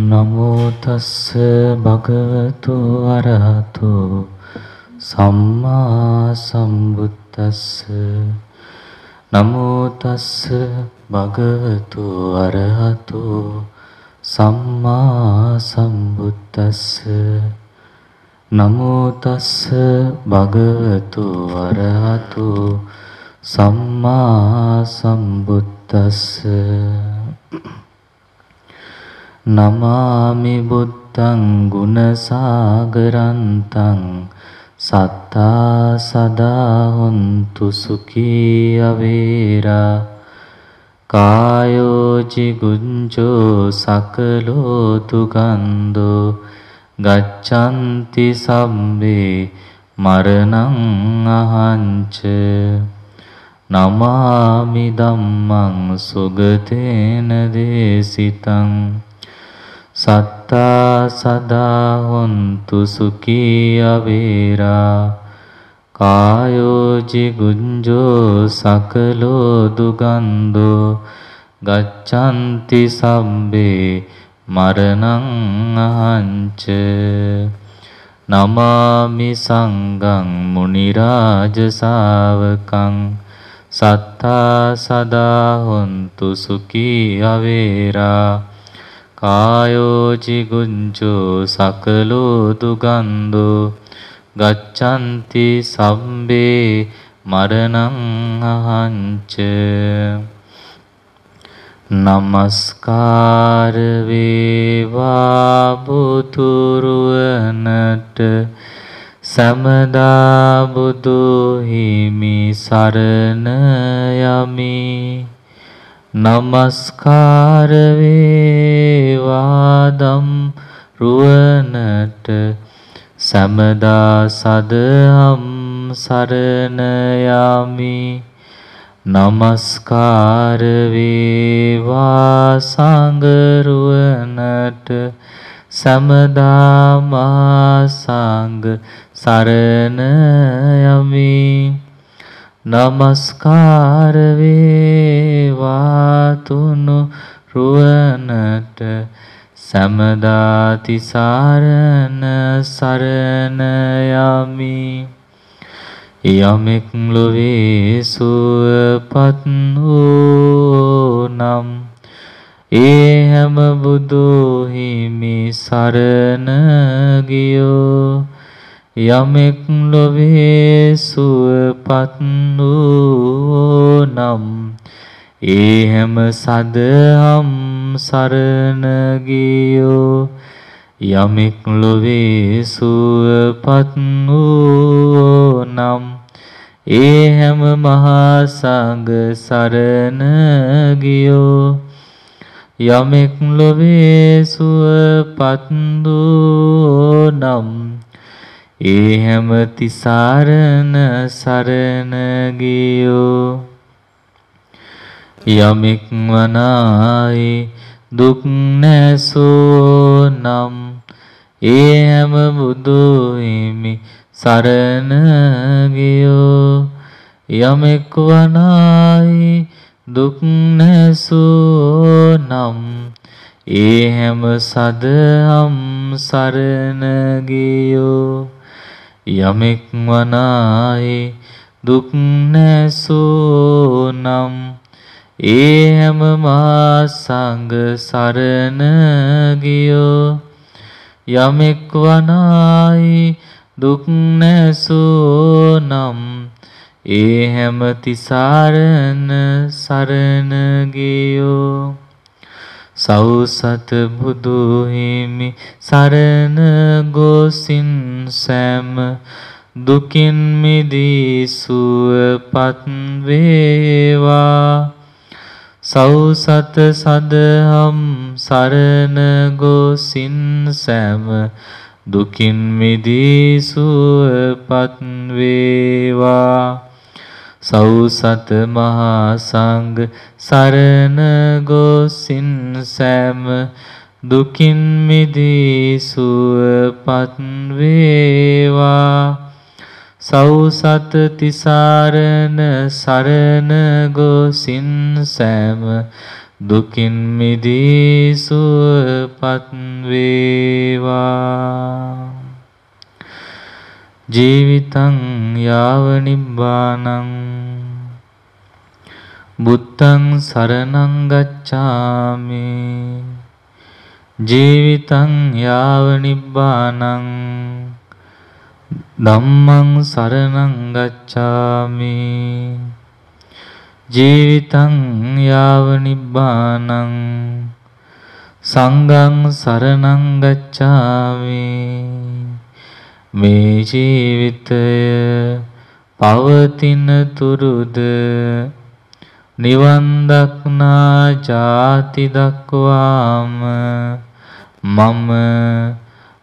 නමෝ තස්ස භගවතු අරහතෝ සම්මා සම්බුද්දස්ස. නමෝ තස්ස භගවතු අරහතෝ සම්මා සම්බුද්දස්ස. නමෝ තස්ස භගවතු අරහතෝ සම්මා සම්බුද්දස්ස. නමාමි බුද්ධං ගුණසාගරන්තං සත්තා සදා හොන්තු සුඛී අවේරා. කායෝ ජිගුංජෝ සකලෝ දුගන්ධෝ ගච්ඡanti සම්බේ මරණං අහංච. නමාමි ධම්මං සුගතේන දේසිතං සත්තා සදා හොන්තු සුඛී අවේරා. කායෝ ජිගුංජෝ සකලෝ දුගන්ධෝ ගච්ඡanti සම්බේ මරණං අහංච. නමාමි සංඝං මුනි රාජ ශාවකං සත්තා සදා හොන්තු සුඛී අවේරා. කායෝ ජිගුංජෝ සකලෝ දුගන්ධෝ ගච්ඡanti සම්බේ මරණං අහංච. නමස්කාර වේවා බුදුරුවනට සමදා බුදු හිමි සරණ යමි. නමස්කාර වේවා දම් රුවනට සමදා සදහම් සරණ යමි. නමස්කාර වේවා සංඝරුවනට සමදා මා සංඝ සරණ යමි. නමස්කාර වේවා තුනු රුවනට සමදා තිසරණ සරණ යමි. යමෙක් ලොවේ සුවපත් වූ නම් ඒ හැම බුදු හිමි සරණ ගියෝ. යමෙක් ලොවේ සුවපත් වූ නම් ඒ හැම සදහම් සරණ ගියෝ. යමෙක් ලොවේ සුවපත් වූ නම් ඒ හැම මහා සංඝ සරණ ගියෝ. යමෙක් ලොවේ සුවපත් වූ නම් ඒ හැම තිසරණ සරණ ගියෝ. යමෙක් වනායි දුක් නැසෝ නම් ඒ හැම බුදු හිමි සරණ ගියෝ. යමෙක් වනායි දුක් නැසෝ නම් ඒ හැම සදහම් සරණ ගියෝ. යමෙක් වනායි දුක් නැසෝ නම් ඒ හැම මහා සංඝ සරණ ගියෝ. යමෙක් වනායි දුක් නැසෝ නම් ඒ හැම තිසරණ සරණ ගියෝ. සෞසත බුදු හිමි සරණ ගොසින් සෑම දුකින් මිදී සුවපත් වේවා. සෞසත සදහම් සරණ ගොසින් සෑම දුකින් මිදී සුවපත් වේවා. සෞසත මහා සංඝ සරණ ගොසින් සෑම දුකින් මිදී සුවපත් වේවා. සෞසත තිසරණ සරණ ගොසින් සෑම දුකින් මිදී සුවපත් වේවා. ජීවිතං යාව නිබ්බානං බුත්තං සරණං ගච්ඡාමි. ජීවිතං යාව නිබ්බානං ධම්මං සරණං ගච්ඡාමි. ජීවිතං යාව නිබ්බානං සංඝං සරණං ගච්ඡාමි. මේ ජීවිතය පවතින තුරුද නිවන් දක්නා ජාති දක්වාම මම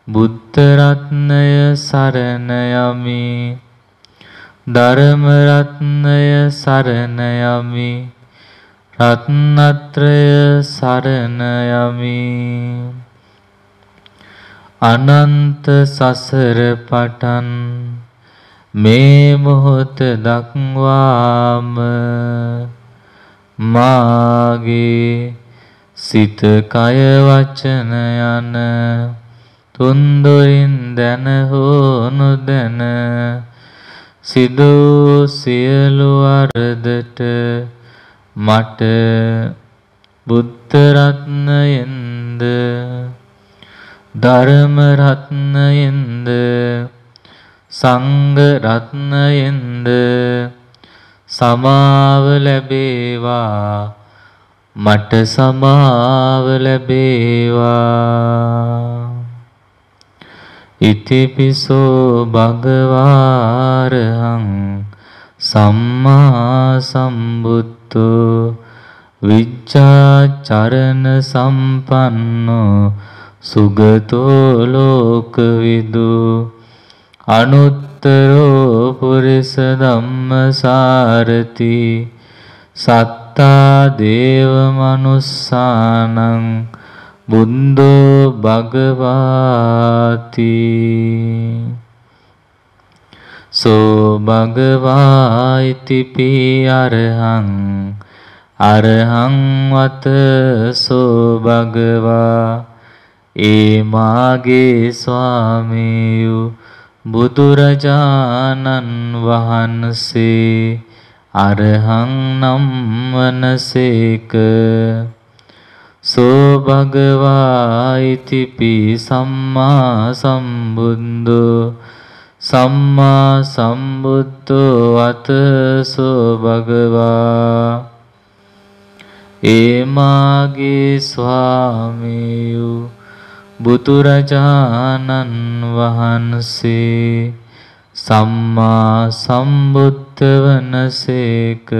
බුද්ධ රත්නය සරණ යමි. ධර්ම රත්නය සරණ යමි. රත්නත්‍රය සරණ යමි. අනන්ත සසර පටන් මේ මොහොත දක්වාම මාගේ සිත කය වචන යන තුන්දොරින් දැන හෝ නොදැන සිදු සියලු වරදට මට බුද්ධ රත්නයෙන්ද ධර්ම රත්නයෙන්ද සංඝ රත්නයෙන්ද සමාව ලැබේවා. මට සමාව ලැබේවා. ඉතිපිසෝ භගවාරහං සම්මා සම්බුද්ධෝ විච්ඡාචරණ සම්පන්නෝ සුගතෝ ලෝකවිදු අනුත්තරෝ පුරිස ධම්මසාරති සත්තා දේව මනුස්සානං බුද්ධෝ භගවාති. සෝ භගවා ඉතිපි අරහං අරහං වත සෝ භගවා ඒ මාගේ ස්වාමියු බුදුරජාණන් වහන්සේ අරහං නම් වනසේක. සෝ භගවා ඉතිපි සම්මා සම්බුද්ධෝ සම්මා සම්බුද්ධෝ අත සෝ භගවා ඒ මාගේ ස්වාමියු බුදුරජාණන් වහන්සේ සම්මා සම්බුද්ධ වනසේක.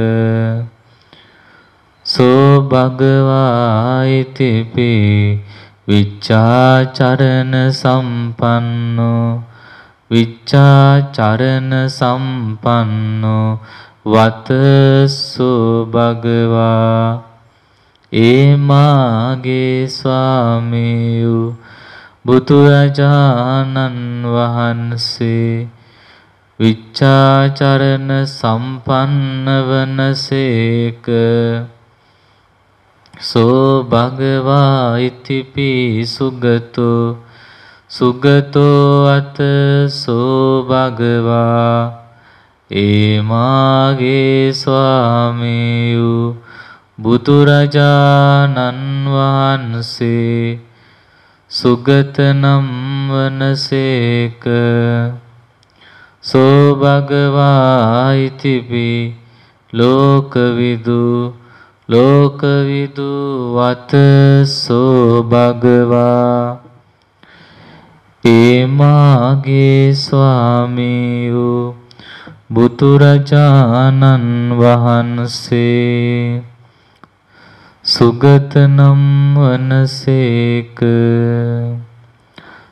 සෝ භගවා ඉතිපි විච්ඡාචරණ සම්පන්නෝ විච්ඡාචරණ සම්පන්නෝ වත සෝ භගවා ඒ මාගේ ස්වාමියු බුදුරජාණන් වහන්සේ විච්ඡාචරණ සම්පන්න වනසේක. සෝ භගවා ඉතිපි සුගතෝ සුගතෝ අත සෝ භගවා ඒ මාගේ ස්වාමියු බුදුරජාණන් වහන්සේ සුගත නම් වනසේක. සෝ භගවා ඉතිපි ලෝකවිදු ලෝකවිදු වත සෝ භගවා ඒ මාගේ ස්වාමියු බුදුරජාණන් වහන්සේ සුගත නම් වනසේක.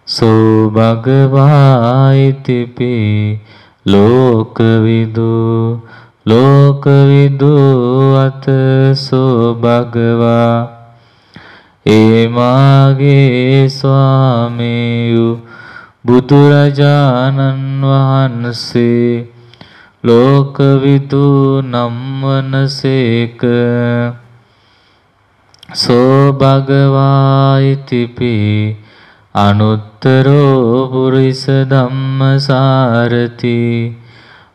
සෝ භගවා ඉතිපි ලෝකවිදු ලෝකවිදු අත සෝ භගවා ඒ මාගේ ස්වාමියු බුදුරජාණන් වහන්සේ ලෝකවිදු නම් වනසේක. සෝ භගවා ඉතිපි අනුත්තරෝ පුරිස ධම්මසාරති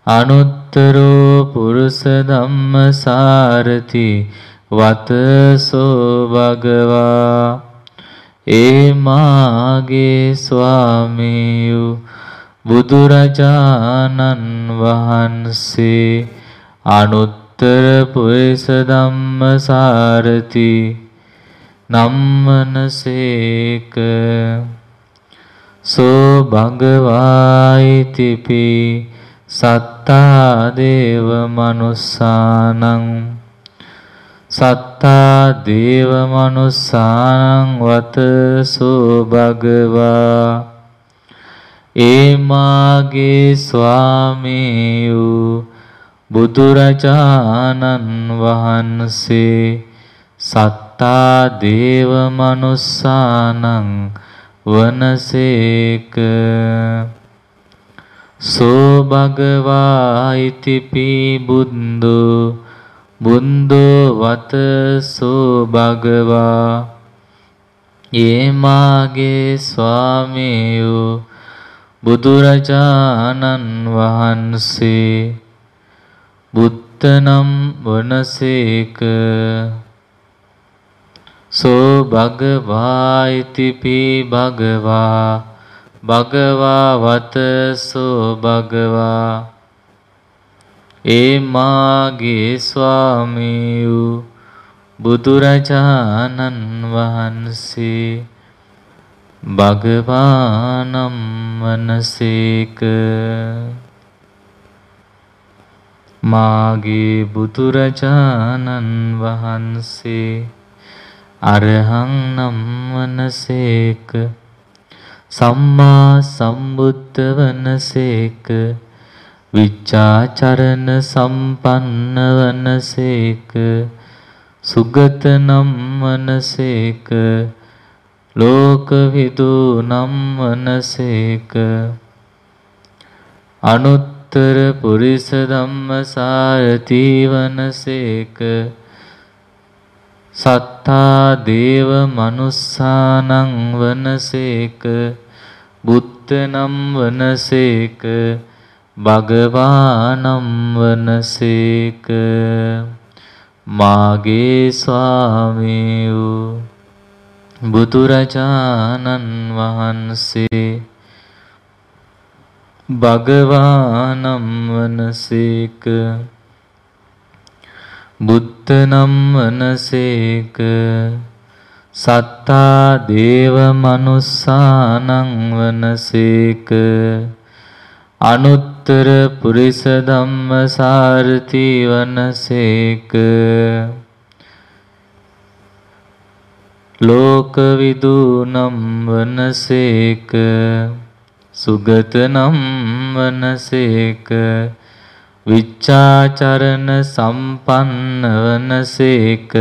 අනුත්තරෝ පුරුෂ ධම්මසාරති වතසෝ භගවා ඒ මාගේ ස්වාමීයු බුදුරජාණන් වහන්සේ අනුත්තර පුරිස ධම්මසාරති නම්මනසේක සෝ භගවායිතිපි සත්තා දේව මනුස්සානං සත්තා දේව මනුස්සානං වතසෝ භගවා ඒ මාගේ ස්වාමීයු බුදුරජාණන් වහන්සේ සත්තා දේව මනුස්සානං වනසේක සෝ භගවා ඉතිපි බුද්ධෝ බුද්ධෝ වතසෝ භගවා ඒ මාගේ ස්වාමීයු බුදුරජාණන් වහන්සේ බුත්තනම් වනසේක සෝ භගවා ඉතිපි භගවා භගවා වතසෝ භගවා ඒ මාගේ ස්වාමීයු බුදුරජාණන් වහන්සේ භගවානම් වනසේක මාගේ බුදුරජාණන් වහන්සේ අරහං නම් වනසේක සම්මා සම්බුද්ධ වනසේක විච්ඡාචරණ සම්පන්න වනසේක සුගත නම් වනසේක ලෝකවිදු නම් වනසේක අනුත්තර පුරිස ධම්මසාරති වනසේක සත්තා දේව මනුස්සානං වනසේක බුද්ධ නම් වනසේක භගවානම් වනසේක මාගේ ස්වාමීයු බුදුරජාණන් වහන්සේ භගවානම් වනසේක බුද්ධ නම් වනසේක සත්තා දේව මනුස්සානං වනසේක අනුත්තර පුරිස ධම්මසාරති වනසේක ලෝකවිදු නම් වනසේක සුගත නම් වනසේක විච්ඡාචරණ සම්පන්න වනසේක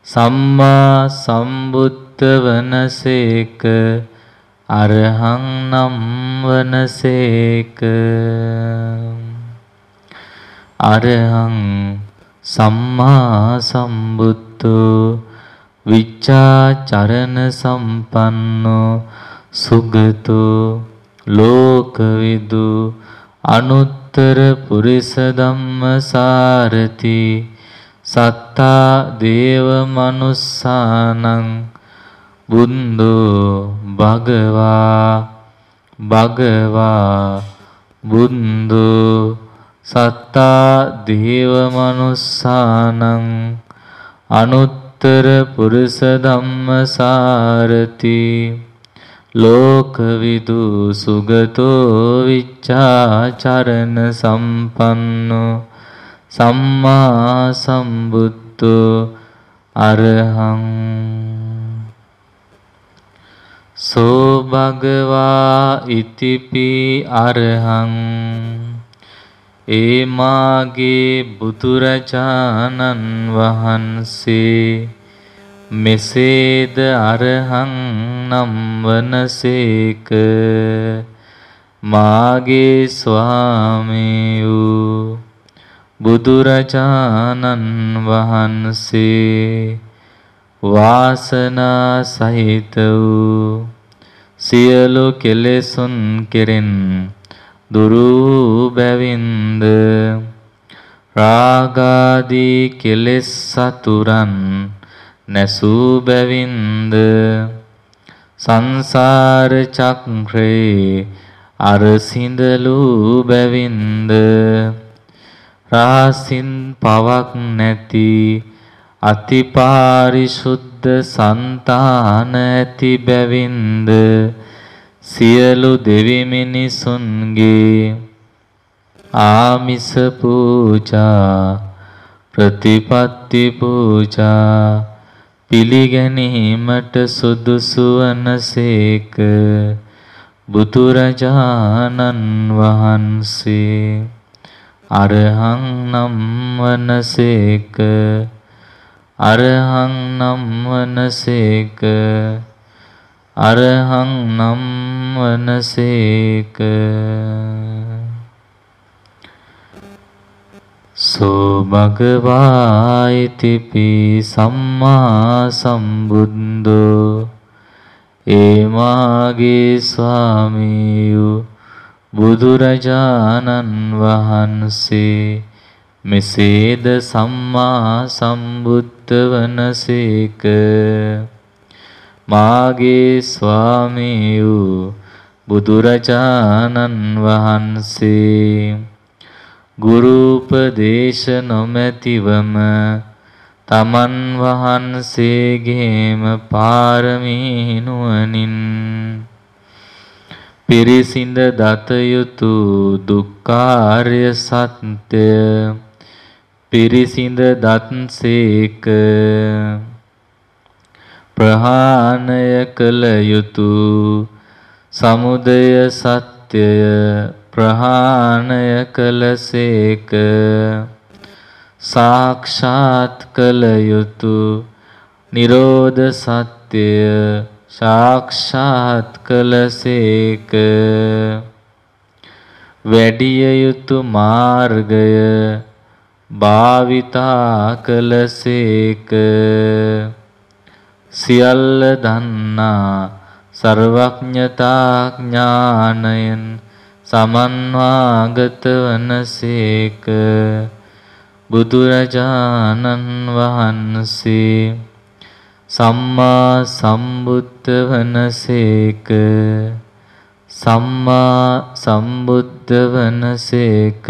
සම්මා සම්බුද්ධ වනසේක අරහං නම් වනසේක අරහං සම්මා සම්බුද්ධෝ විච්ඡාචරණ සම්පන්නෝ සුගතෝ ලෝකවිදු අනුත්තර පුරිස ධම්මසාරති සත්තා දේව මනුස්සානං බුද්ධෝ භගවා භගවා බුද්ධෝ සත්තා දේව මනුස්සානං අනුත්තර පුරිස ධම්මසාරති ලෝකවිදු සුගතෝ විච්ඡාචරණ සම්පන්නෝ සම්මා සම්බුද්ධෝ අරහං සෝ භගවා ඉතිපි අරහං ඒ මාගේ බුදුරජාණන් වහන්සේ මෙසේද අරහං නම් වනසේක මාගේ ස්වාමීයු බුදුරජාණන් වහන්සේ වාසනා සහිත වූ සියලු කෙලෙසුන් කෙරෙන් දුරු බැවින්ද රාගාදී කෙලෙස් සතුරන් නැසූ බැවින්ද සංසාර චක්‍රේ අරසිඳලූ බැවින්ද රාසින් පවක් නැති අතිපාරිශුද්ධ సంతාන ඇති බැවින්ද සියලු දෙවි මිනිසුන්ගේ ආමිස පූජා ප්‍රතිපත්ති පූජා පිළිගැනීමට සුදුසු වනසේක බුදුරජාණන් වහන්සේ අරහං නම් වනසේක අරහං නම් වනසේක අරහං නම් වනසේක සෝ භගවා ඉතිපි සම්මා සම්බුද්ධෝ ඒමාගේ ස්වාමීයු බුදුරජාණන් වහන්සේ මෙසේද සම්මා සම්බුද්ධ වනසේක මාගේ ස්වාමීයු බුදුරජාණන් වහන්සේ ගුරුපදේශ නොමැතිවම තමන් වහන්සේගේම පාරමී නුවණින් පිරිසිඳ දත යුතු දුක්ඛාර්ය සත්‍ය පිරිසිඳ දත්සේක ප්‍රහාණය කළ යුතු සමුදය සත්‍යය ප්‍රහාණය කළසේක සාක්ෂාත් කළ යුතු නිරෝධ සත්‍යය සාක්ෂාත් කළසේක වැඩිය යුතු මාර්ගය භාවිතා කළසේක සියල්ල දන්නා සර්වඥතා ඥානයෙන් සමන්වාගත වනසේක බුදුරජාණන් වහන්සේ සම්මා සම්බුද්ධ වනසේක සම්මා සම්බුද්ධ වනසේක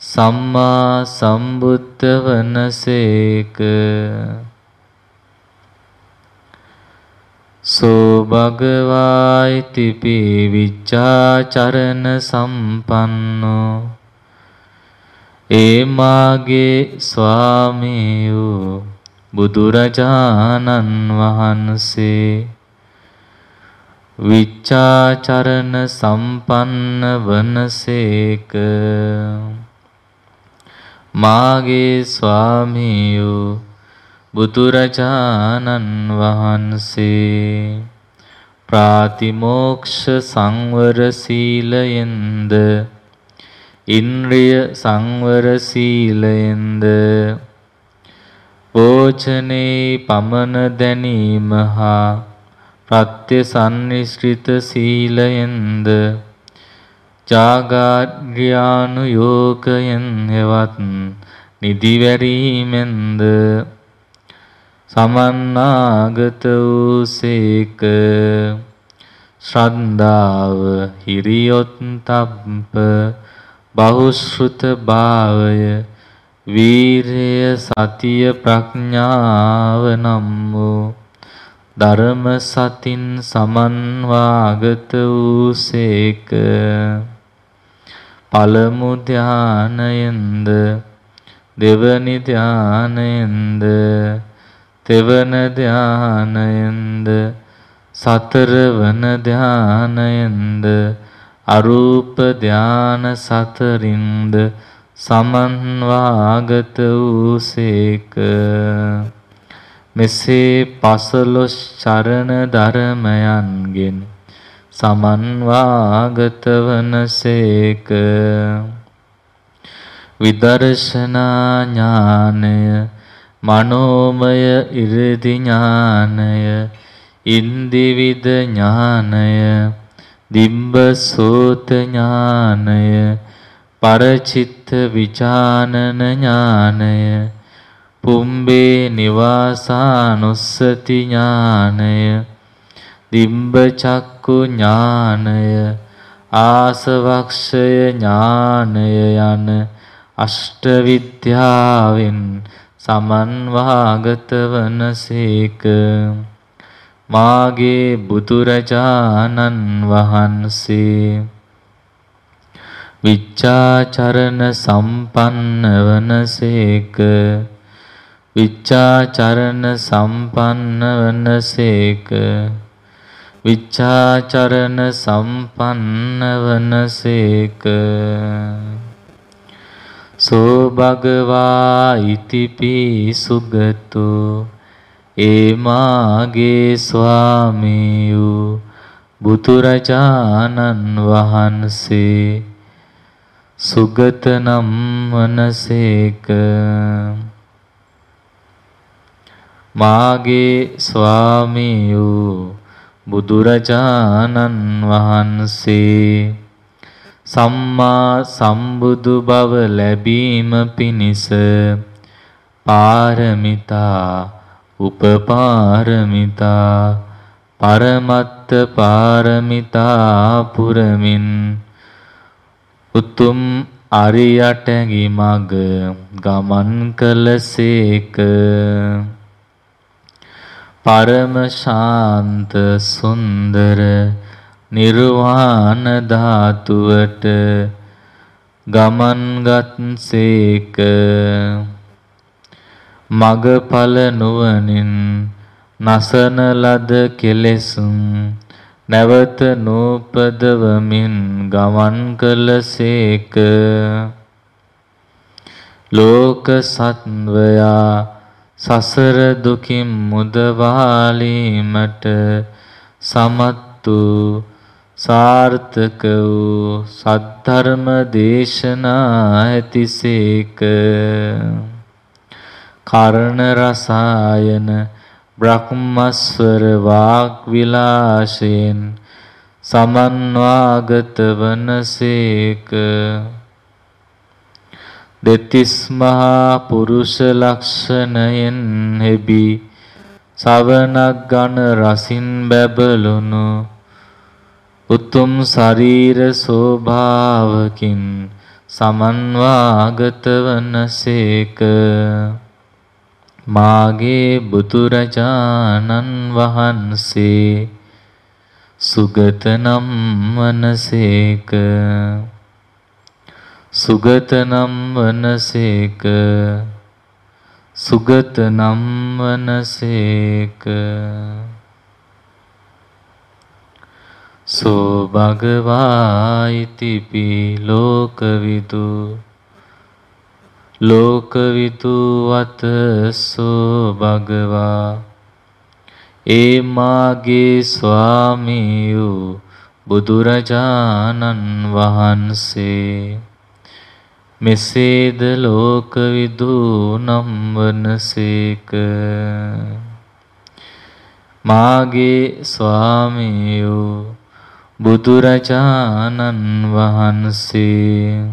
සම්මා සම්බුද්ධ වනසේක සෝ භගවා ඉතිපි විචාචරණ සම්පන්නෝ ඒමාගේ ස්වාමීයු බුදුරජාණන් වහන්සේ විචාචරණ සම්පන්න වනසේක මාගේ ස්වාමීයු බුදුරජාණන් වහන්සේ ප්‍රාතිමෝක්ෂ සංවර සීලයෙන්ද ඉන්ද්‍රිය සංවර සීලයෙන්ද භෝජනේ පමන දැනීම හා ප්‍රත්‍යසන්නිශ්චිත සීලයෙන්ද ජාගාර්යානුයෝගයෙන් හෙවත් නිදිවැරීමෙන්ද සමන්නාගත වූසේක ශ්‍රද්ධාව හිරියොත්ප්ප බහුශ්‍රුත භාවය වීරය සතිය ප්‍රඥාව නම් වූ ධර්ම සතින් සමන්වාගත වූසේක පළමු ධානයෙන්ද දෙවනි ධානයෙන්ද තෙවන ධානයෙන්ද සතරවන ධානයෙන්ද අරූප ධාන සතරින්ද සමන්වාගත වූසේක මෙසේ 15 චරණ ධර්මයන්ගෙන් සමන්වාගත වනසේක විදර්ශනා ඥානය මනෝමය ඉරිදි ඥානය ඉන්දිවිද ඥානය දිබ්බ සෝත ඥානය පරචිත්ත විචානන ඥානය පුම්බේ නිවාසානුස්සති ඥානය දිබ්බ චක්කු ඥානය ආසවක්ෂය ඥානය යන අෂ්ට විද්‍යාවෙන් සමන්වාගත වනසේක. මාගේ බුදුරජාණන් වහන්සේ විච්ඡාචරණ සම්පන්න වනසේක. විච්ඡාචරණ සම්පන්න වනසේක. විච්ඡාචරණ සම්පන්න වනසේක. සෝ භගවා ඉතිපි සුගතෝ ඒ මාගේ ස්වාමීයු බුදුරජාණන් වහන්සේ සුගත නම් වනසේක. මාගේ ස්වාමීයු බුදුරජාණන් වහන්සේ සම්මා සම්බුදු බව ලැබීම පිණිස පාරමිතා උපපාරමිතා පරමත්ත පාරමිතා පුරමින් උතුම් අරියටැඟි මග ගමන් කළසේක. පරම ශාන්ත සුන්දර නිර්වාණ ධාතුවට ගමන්ගත්සේක. මගඵල නුවණින් නසන ලද කෙලෙසුන් නැවත නූපදවමින් ගමන් කළසේක. ලෝක සත්වයා සසර දුකින් මුදවාලීමට සමත් වූ සාර්ථක වූ සද්ධර්ම දේශනා ඇතිසේක. කරණ රසායන බ්‍රහ්මස්වර වාග් විලාසයෙන් සමන්වාගත වනසේක. දෙතිස් මහා පුරුෂ ලක්ෂණයෙන් හෙබි සවනක් ගන රසින් බැබළුණු උතුම් ශරීර ස්වභාවකින් සමන්වාගත වනසේක. මාගේ බුදුරජාණන් වහන්සේ සුගත නම් වනසේක. සුගත නම් වනසේක. සුගත නම් වනසේක. සෝ භගවා ඉතිපි ලෝකවිදු ලෝකවිදු වත සෝ භගවා ඒ මාගේ ස්වාමීයු බුදුරජාණන් වහන්සේ මෙසේද ලෝකවිදු නම් වනසේක. මාගේ ස්වාමීයු බුදුරජාණන් වහන්සේ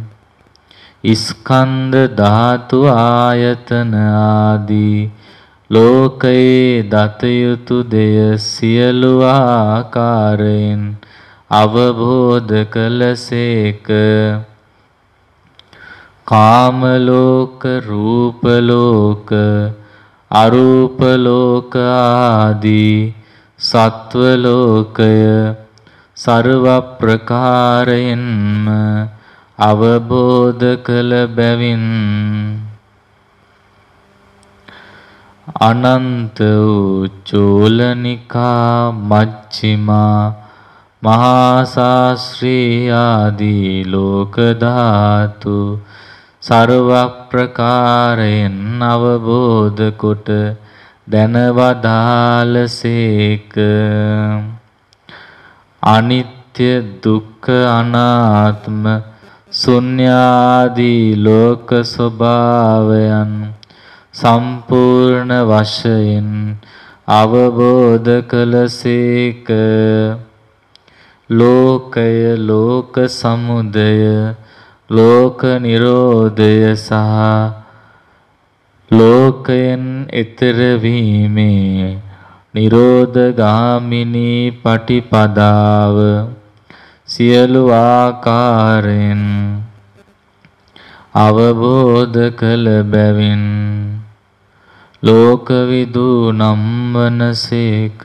ස්කන්ධ ධාතු ආයතන ආදී ලෝකයේ දත යුතු දෙය සියලු ආකාරයෙන් අවබෝධ කළසේක. කාම ලෝක, රූප ලෝක, අරූප ලෝක ආදී සත්ව ලෝකය සර්ව ප්‍රකාරයෙන්ම අවබෝධ කළ බැවින් අනන්ත වූ චූලනිකා මජ්ක්‍ධිමා මහා ශාස්ත්‍රී ආදී ලෝක ධාතු සර්ව ප්‍රකාරයෙන් අවබෝධ කොට දැනවදාලසේක. අනිත්‍ය දුක්ඛ අනාත්ම ශුන්‍යාදී ලෝක ස්වභාවයන් සම්පූර්ණ වශයෙන් අවබෝධ කළසේක. ලෝකය, ලෝක සමුදය, ලෝක නිරෝධය සහ ලෝකයෙන් එතර වීමේ නිරෝධගාමිනී පටිපදාව සියලු ආකාරයෙන් අවබෝධ කළ බැවින් ලෝකවිදු නම් වනසේක.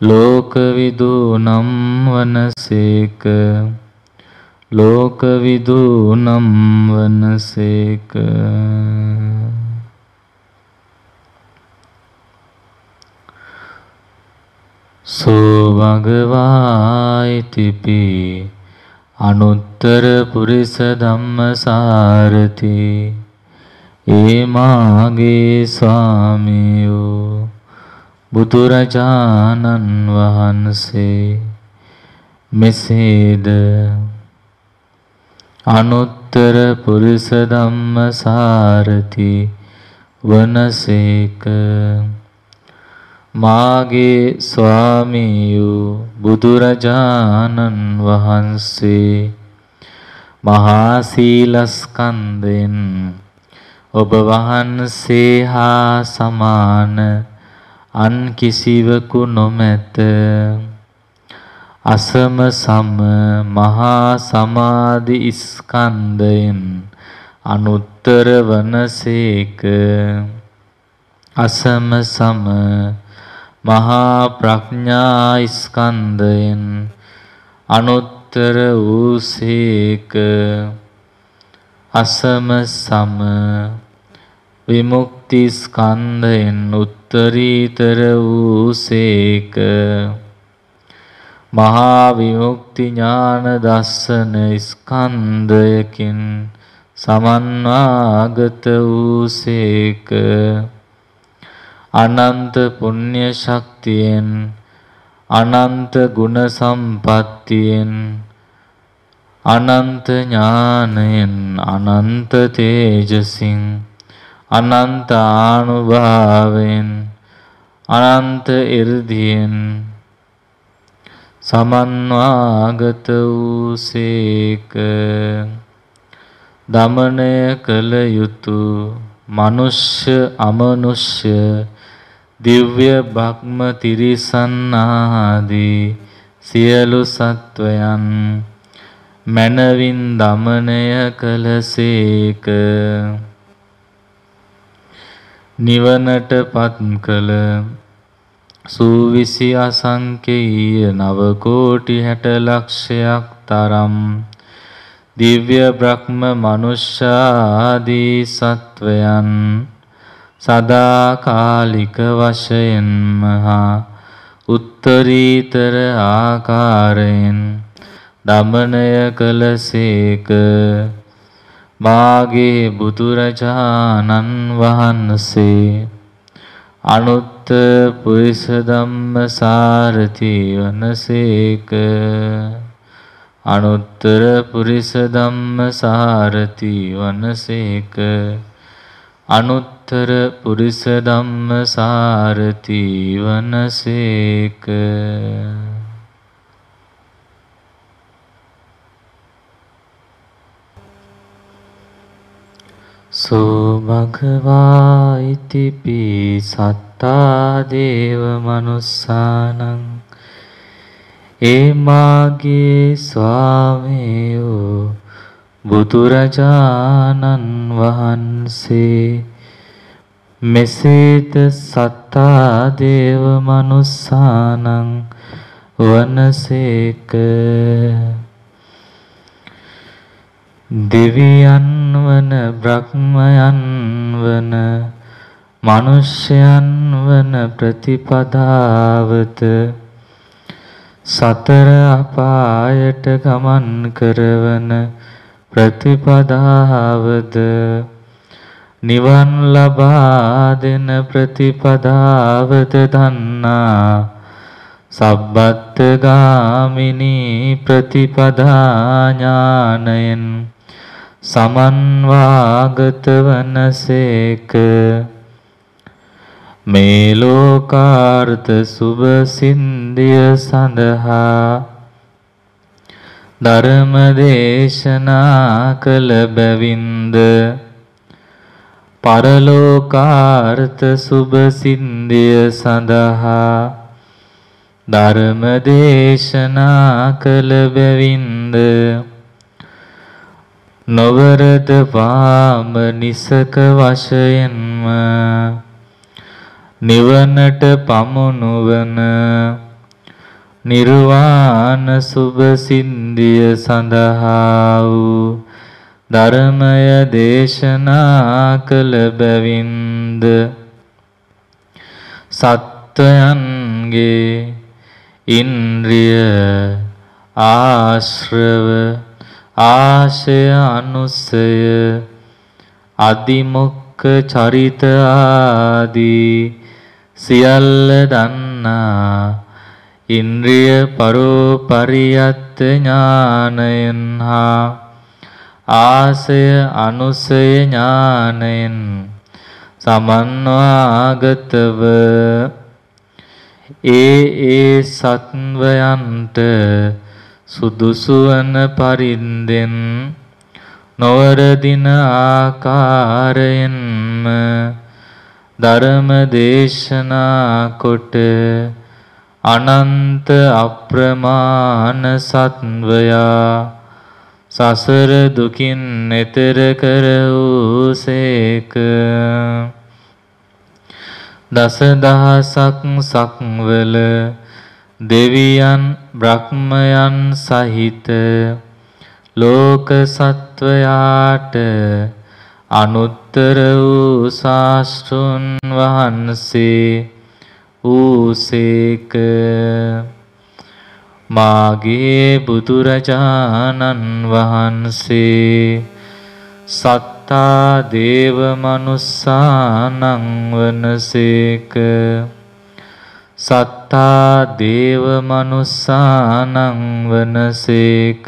ලෝකවිදු නම් වනසේක. ලෝකවිදු නම් වනසේක. සෝ භගවා ඉතිපි අනුත්තර පුරිස ධම්මසාරති. ඒ මාගේ ස්වාමියෝ බුදුරජාණන් වහන්සේ මෙසේද අනුත්තර පුරිස ධම්මසාරති වනසේක. මාගේ ස්වාමියෝ බුදුරජාණන් වහන්සේ මහා සීලස්කන්ධයෙන් ඔබ වහන්සේ හා සමාන අන් කිසිවකු නොමැත. අසම සම මහා සමාධි ස්කන්ධයෙන් අනුත්තර වනසේක. අසම සම මහා ප්‍රඥා ස්කන්ධයෙන් අනුත්තර වූසේක. අසම සම විමුක්ති ස්කන්ධයෙන් උත්තරීතර වූසේක. මහා විමුක්ති ඥාන දස්සන ස්කන්ධයකින් සමන්වාගත වූසේක. අනන්ත පුණ්‍ය ශක්තියෙන් අනන්ත ගුණ සම්පත්තියෙන් අනන්ත ඥානයෙන් අනන්ත තේජසින් අනන්ත ආනුභාවයෙන් අනන්ත ඉර්ධියෙන් සමන්වාගත වූසේක. දමනය කළ යුතු මනුෂ්‍ය අමනුෂ්‍ය දිව්‍ය බ්‍රහ්ම තිරිසන් ආදී සියලු සත්වයන් මනවින් දමනය කළසේක. නිවනට පත් කළ සූවිසි අසංකේය නව කෝටි 60 ලක්ෂයක් තරම් දිව්‍ය බ්‍රහ්ම මනුෂ්‍ය ආදී සත්වයන් සදාකාලික වශයෙන්ම හා උත්තරීතර ආකාරයෙන් දමනය කළසේක. මාගේ බුදුරජාණන් වහන්සේ අනුත්තර පුරිස ධම්මසාරති වනසේක. අනුත්තර පුරිස ධම්මසාරති වනසේක. අනුත්තර පුරිස ධම්මසාරති වනසේක. සෝ භගවා ඉතිපි සත්තා දේව මනුස්සානං. ඒ මාගේ ස්වාමියෝ බුදුරජාණන් වහන්සේ මෙසේද සත්තා දේව මනුස්සානං වනසේක. දෙවියන් වන බ්‍රහ්මයන් වන මනුෂ්‍යයන් වන ප්‍රතිපදාවත සතර අපායට ගමන් කරවන ප්‍රතිපදාවද නිවන් ලබා දෙන ප්‍රතිපදාවද දන්නා සබ්බත්ථගාමිනී ප්‍රතිපදා ඥානයෙන් සමන්වාගත වනසේක. මේ ලෝකාර්ථ සුභ සින්දිය සඳහා ධර්ම දේශනා කළ බැවින්ද පරලෝකාර්ථ සුභ සින්දිය සඳහා ධර්ම දේශනා කළ බැවින්ද නොවරද වාම නිසක වශයෙන්ම නිවනට පමුණුවන නිර්වාණ සුභ සින්දිය සඳහා වූ ධර්මය දේශනා කළ බැවින්ද සත්වයන්ගේ ඉන්ද්‍රිය ආශ්‍රව ආශය අනුසය අදිමොක්ඛ චරිත ආදී සියල්ල දන්නා ඉන්ද්‍රිය පරෝපරියත් ඥානයෙන් හා ආසය අනුසය ඥානයෙන් සමන්වාගතව ඒ සත්වයන්ට සුදුසු වන පරිද්දෙන් නොවරදින ආකාරයෙන්ම ධර්ම දේශනා කොට අනන්ත අප්‍රමාණ සත්වයා සසර දුකින් එතෙර කර වූසේක. දසදහසක් සක්වල දෙවියන් බ්‍රහ්මයන් සහිත ලෝක සත්වයාට අනුත්තර වූ ශාස්ත්‍රඥ වහන්සේ වූසේක. මාගේ බුදුරජාණන් වහන්සේ සත්තා දේව මනුස්සානං වනසේක. සත්තා දේව මනුස්සානං වනසේක.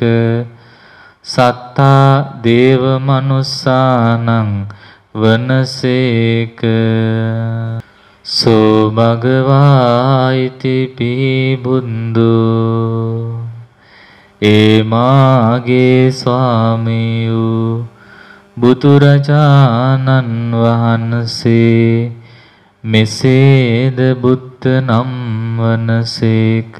සත්තා දේව මනුස්සානං වනසේක. සෝ භගවා ඉතිපි බුන්දු ඒ මාගේ ස්වාමී වූ බුදුරජාණන් වහන්සේ මෙසේද බුද්ධ නම් වනසේක.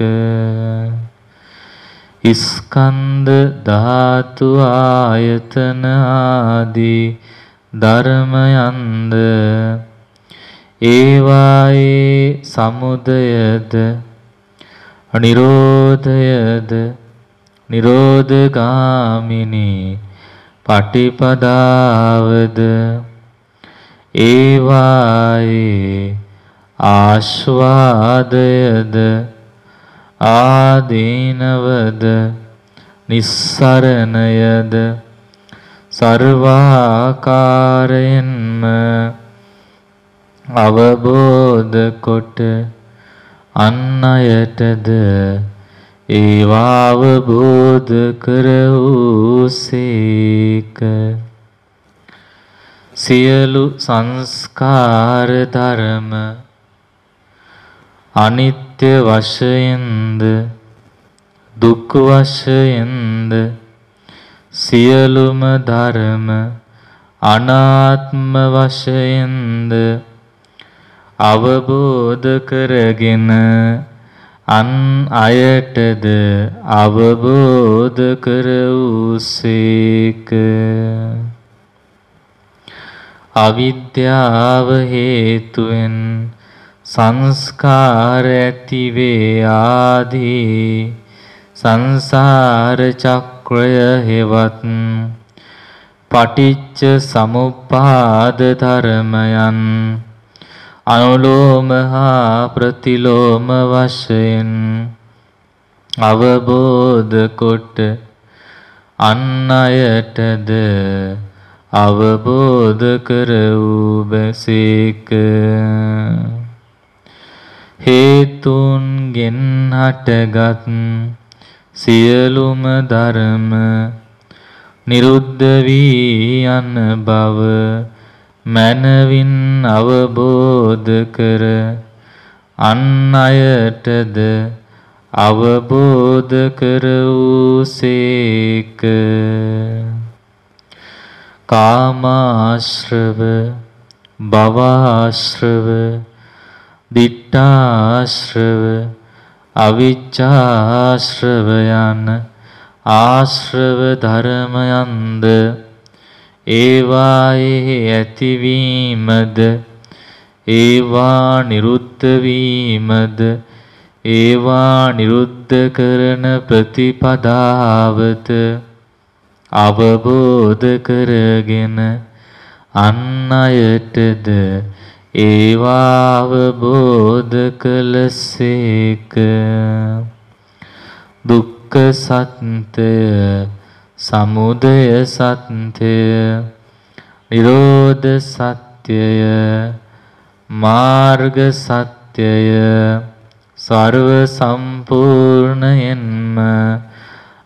ස්කන්ධ ධාතු ආයතන ආදී ධර්මයන්ද ඒවායේ සමුදයද නිරෝධයද නිරෝධගාමිනී පටිපදාවද ඒවායේ ආස්වාදයද ආදීනවද නිස්සරණයද සර්වාකාරයෙන්ම අවබෝධ කොට අන් අයටද ඒවා අවබෝධ කරවූසේක. සියලු සංස්කාර ධර්ම අනිත්‍ය වශයෙන්ද දුක් වශයෙන්ද සියලුම ධර්ම අනාත්ම වශයෙන්ද අවබෝධ කරගෙන අන් අයටද අවබෝධ කරවූසේක. අවිද්‍යාව හේතුවෙන් සංස්කාර ඇතිවේ ආදී සංසාර චක්‍රය හෙවත් පටිච්ච සමුප්පාද ධර්මයන් අනුලෝම හා ප්‍රතිලෝම වශයෙන් අවබෝධ කොට අන් අයටද අවබෝධ කරවූ බැසේක. හේතුන්ගෙන් හටගත් සියලුම ධර්ම නිරුද්ධ වී යන බව මනවින් අවබෝධ කර අන් අයටද අවබෝධ කර වූසේක. කාමාශ්‍රව, භවආශ්‍රව, දිට්ඨාශ්‍රව, අවිජ්ජාශ්‍රව යන ආශ්‍රව ධර්මයන්ද ඒවායේ ඇතිවීමද ඒවා නිරුද්ධ වීමද ඒවා නිරුද්ධ කරන ප්‍රතිපදාවත අවබෝධ කරගෙන අන් අයටද ඒවා අවබෝධ කළසේක. දුක්ඛ සත්‍ය, සමුදය සත්‍ය, නිරෝධ සත්‍යය, මාර්ග සත්‍යය සර්ව සම්පූර්ණයෙන්ම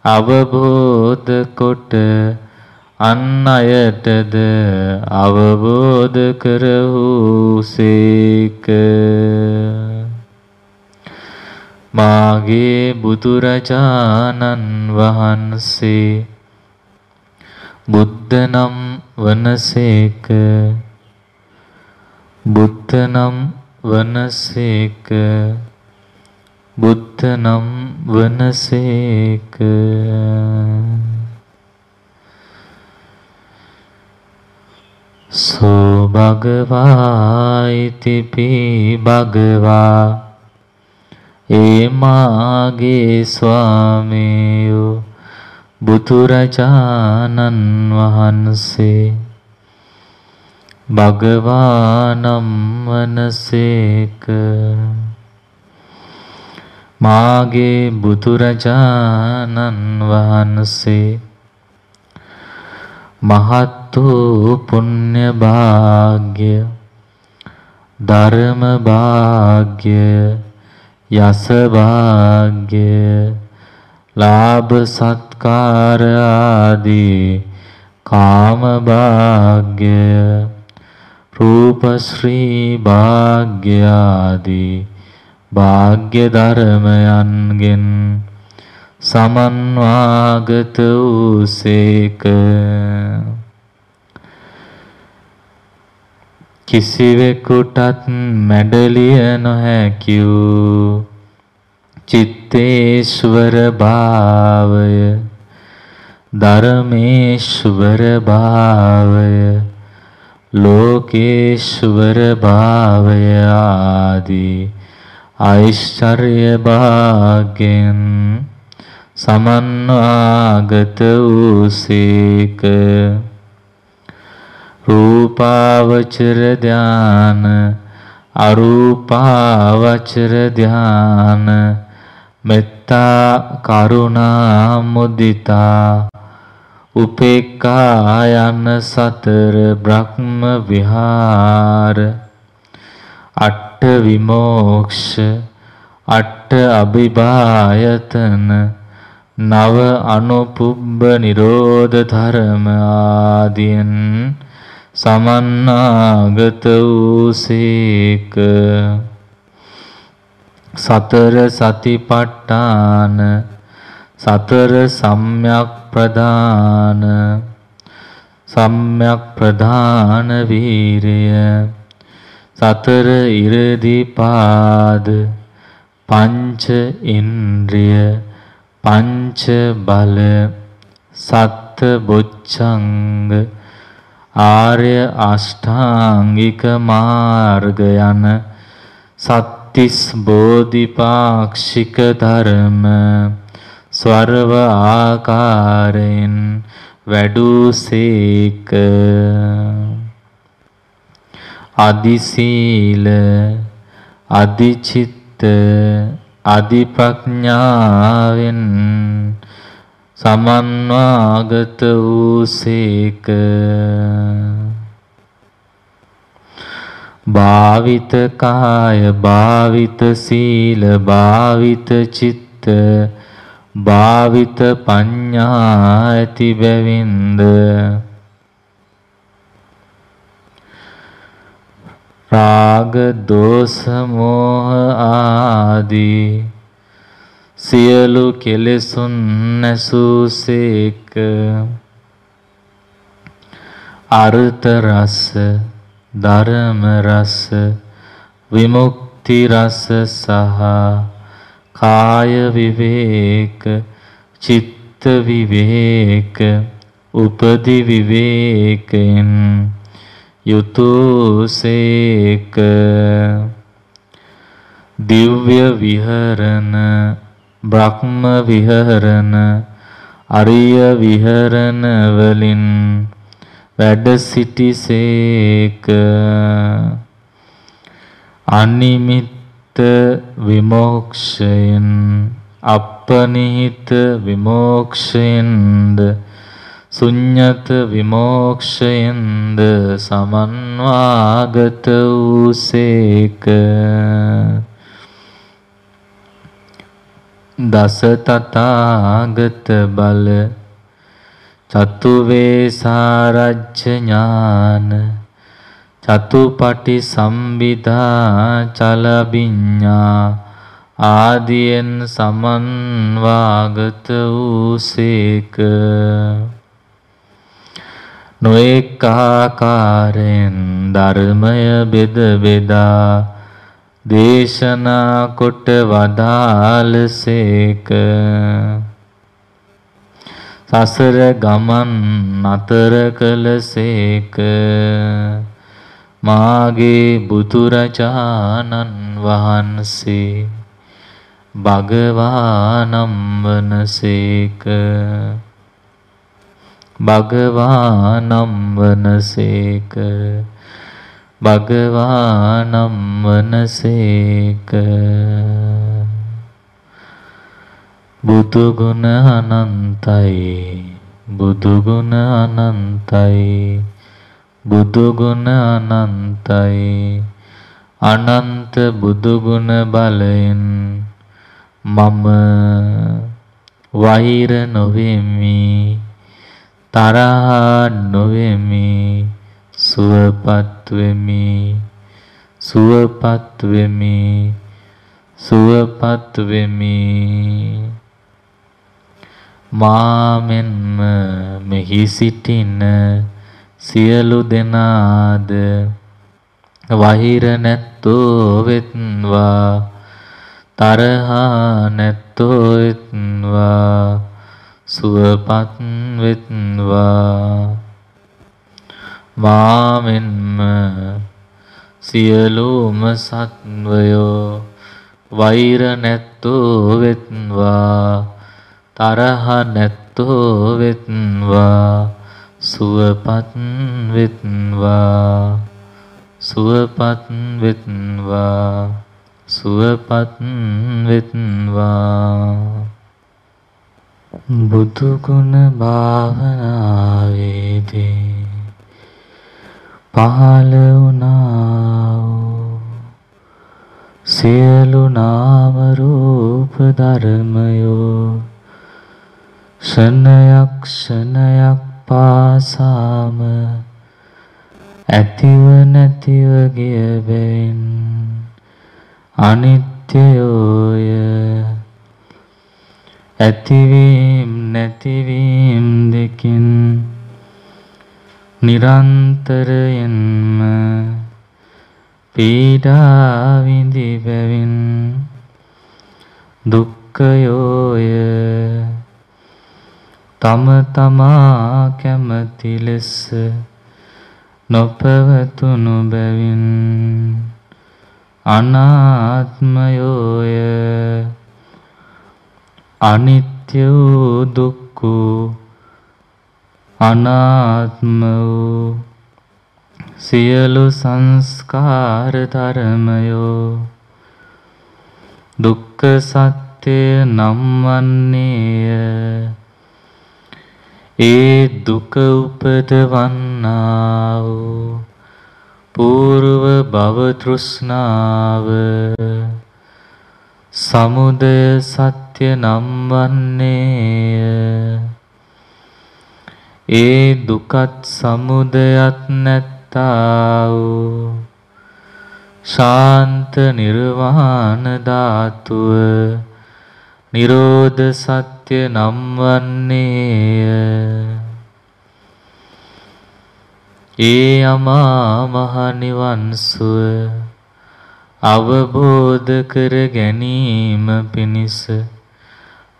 අවබෝධ කොට අන් අයටද අවබෝධ කරවූසේක. මාගේ බුදුරජාණන් වහන්සේ බුද්ධ නම් වනසේක. බුද්ධ නම් වනසේක. බුද්ධ නම් වනසේක. සෝ භගවා ඉතිපි භගවා ඒ මාගේ ස්වාමීයෝ බුදුරජාණන් වහන්සේ භගවානම් වනසේක. මාගේ බුදුරජාණන් වහන්සේ මහත් වූ පුණ්‍ය භාග්‍ය, ධර්ම භාග්‍ය, යස භාග්‍ය, ලාභ සත්කාර ආදී කාම භාග්‍ය, රූප ශ්‍රී භාග්‍ය ආදී භාග්‍ය ධර්මයන්ගෙන් සමන්වාගත වූසේක. කිසිවෙකුටත් මැඩලිය නොහැකි වූ චිත්තේශ්වර භාවය, ධර්මේශ්වර භාවය, ලෝකේශ්වර භාවය ආදී ඓශ්චර්ය භාග්‍යයෙන් සමන්වාගත වූසේක. රූපාවචර ධාන, අරූපාවචර ධාන, මෙත්තා කරුණා මුදිතා උපේක්ඛා යන සතර බ්‍රහ්ම විහාර, අට්ඨ විමෝක්ෂ, අට්ඨ අභිභායතන, නව අනුපුබ්බ නිරෝධ ධර්ම ආදීන් සමන්නාගත වූසේක. සතර සතිපට්ඨාන, සතර සම්‍යක් ප්‍රදාන, සම්‍යක් ප්‍රදාන වීරිය, සතර ඉරදීපාද, පංච ඉන්ද්‍රිය, පංච බල, සත්ත බොච්චංග, ආර්ය අෂ්ටාංගික මාර්ග යන සත්තිස් බෝධිපාක්ෂික ධර්ම ස්වර්ව ආකාරයෙන් වැඩූසේක. අදි සීල, අදි චිත්ත, අදි ප්‍රඥාවෙන් සමන්වාගත වූසේක. භාවිත කාය, භාවිත සීල, භාවිත චිත්ත, භාවිත පඤ්ඤා ඇති බැවින්ද රාග දෝෂ මෝහ ආදී සියලු කෙලෙසුන් නැසූසේක. අර්ථ රස, ධර්ම රස, විමුක්ති රස සහ කාය විවේක, චිත්ත විවේක, උපදි විවේකයෙන් යුතුයසේක. දිව්‍ය විහරණ, බ්‍රහ්ම විහරණ, අරිය විහරණ වලින් වැඩ සිටිසේක. අනිමිත්ත විමෝක්ෂයෙන් අපනිහිත විමෝක්ෂයෙන්ද ශුඤ්ඤත විමෝක්ෂයෙන්ද සමන්වාගත වූසේක. දස තථාගත බල චතු වේසාරජ්‍ය ඥාන චතුපටි සම්බිදා චලබිඤ්ඤා ආදීන් සමන්වාගත වූසේක. නොඑක ආකාරයෙන් ධර්මය බෙද බෙදා දේශනා කොට වදාළසේක. සසර ගමන් නතර කළසේක. මාගේ බුදුරජාණන් වහන්සේ භගවානම් වනසේක. භගවානම් වනසේක. භගවානම් වනසේක. බුදු ගුණ අනන්තයි, බුදු ගුණ අනන්තයි, බුදු ගුණ අනන්තයි. අනන්ත බුදු ගුණ බලයෙන් මම වෛර නොවෙමි, තරහ නොවෙමි, සුවපත් වෙමි, සුවපත් වෙමි, සුවපත් වෙමි. මාමෙන්ම මෙහි සිටින සියලු දෙනාද වෛර නැත්තෝ වෙත්වා, තරහ නැත්තෝ වෙත්වා, සුවපත් වෙත්වා. මාමෙන්ම සියලුම සත්වයෝ වෛර නැත්තෝ වෙත්වා, තරහ නැත්තෝ වෙත්වා, සුවපත් වෙත්වා, සුවපත් වෙත්වා, සුවපත් වෙත්වා. බුදු ගුණ භාවනාවේදී පහළ වුණා වූ සියලු නාම රූප ධර්මයෝ ක්ෂණයක් ක්ෂණයක් පාසාම ඇතිව නැතිව ගිය බැවින් අනිත්‍යයෝය. ඇතිවීම නැතිවීම දෙකින් නිරන්තරයෙන්ම පීඩා විඳි බැවින් දුක්ඛයෝය. තම තමා කැමති ලෙස නොපවතුණු බැවින් අනාත්මයෝය. අනිත්‍ය වූ දුක්ඛ අනාත්ම වූ සියලු සංස්කාර ධර්මයෝ දුක්ඛ සත්‍ය නම් වන්නේය. ඒ දුක උපදවන්නා වූ పూర్ව භව තෘෂ්ණාව සමුදය සත්‍ය සත්‍ය නම් වන්නේය. ඒ දුකත් සමුදයත් නැත්තා වූ ශාන්ත නිර්වාණ ධාතුව නිරෝධ සත්‍ය නම් වන්නේය. ඒ අමා මහ නිවන් සුව අවබෝධ කර ගැනීම පිණිස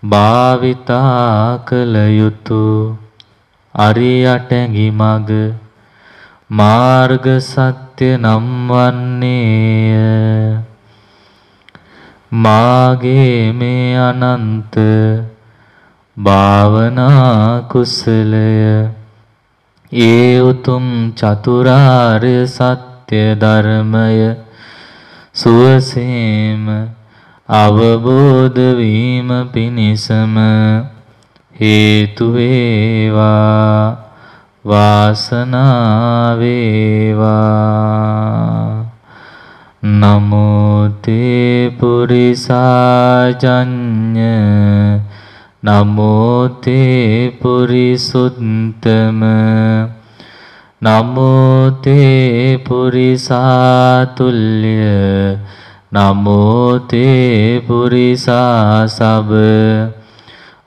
භාවිතා කළ යුතු අරියටැඟි මග මාර්ග සත්‍ය නම් වන්නේය. මාගේ මේ අනන්ත භාවනා කුසලය ඒ උතුම් චතුරාර්ය සත්‍ය ධර්මය සුවසේම අවබෝධ වීම පිණිසම හේතු වේවා වාසනාව වේවා. නමෝ තේ පුරිසාජඤ්ඤ නමෝ තේ පුරිසුත්තම නමෝ තේ පුරිසාතුල්‍ය නමෝ තේ පුරිසාසබ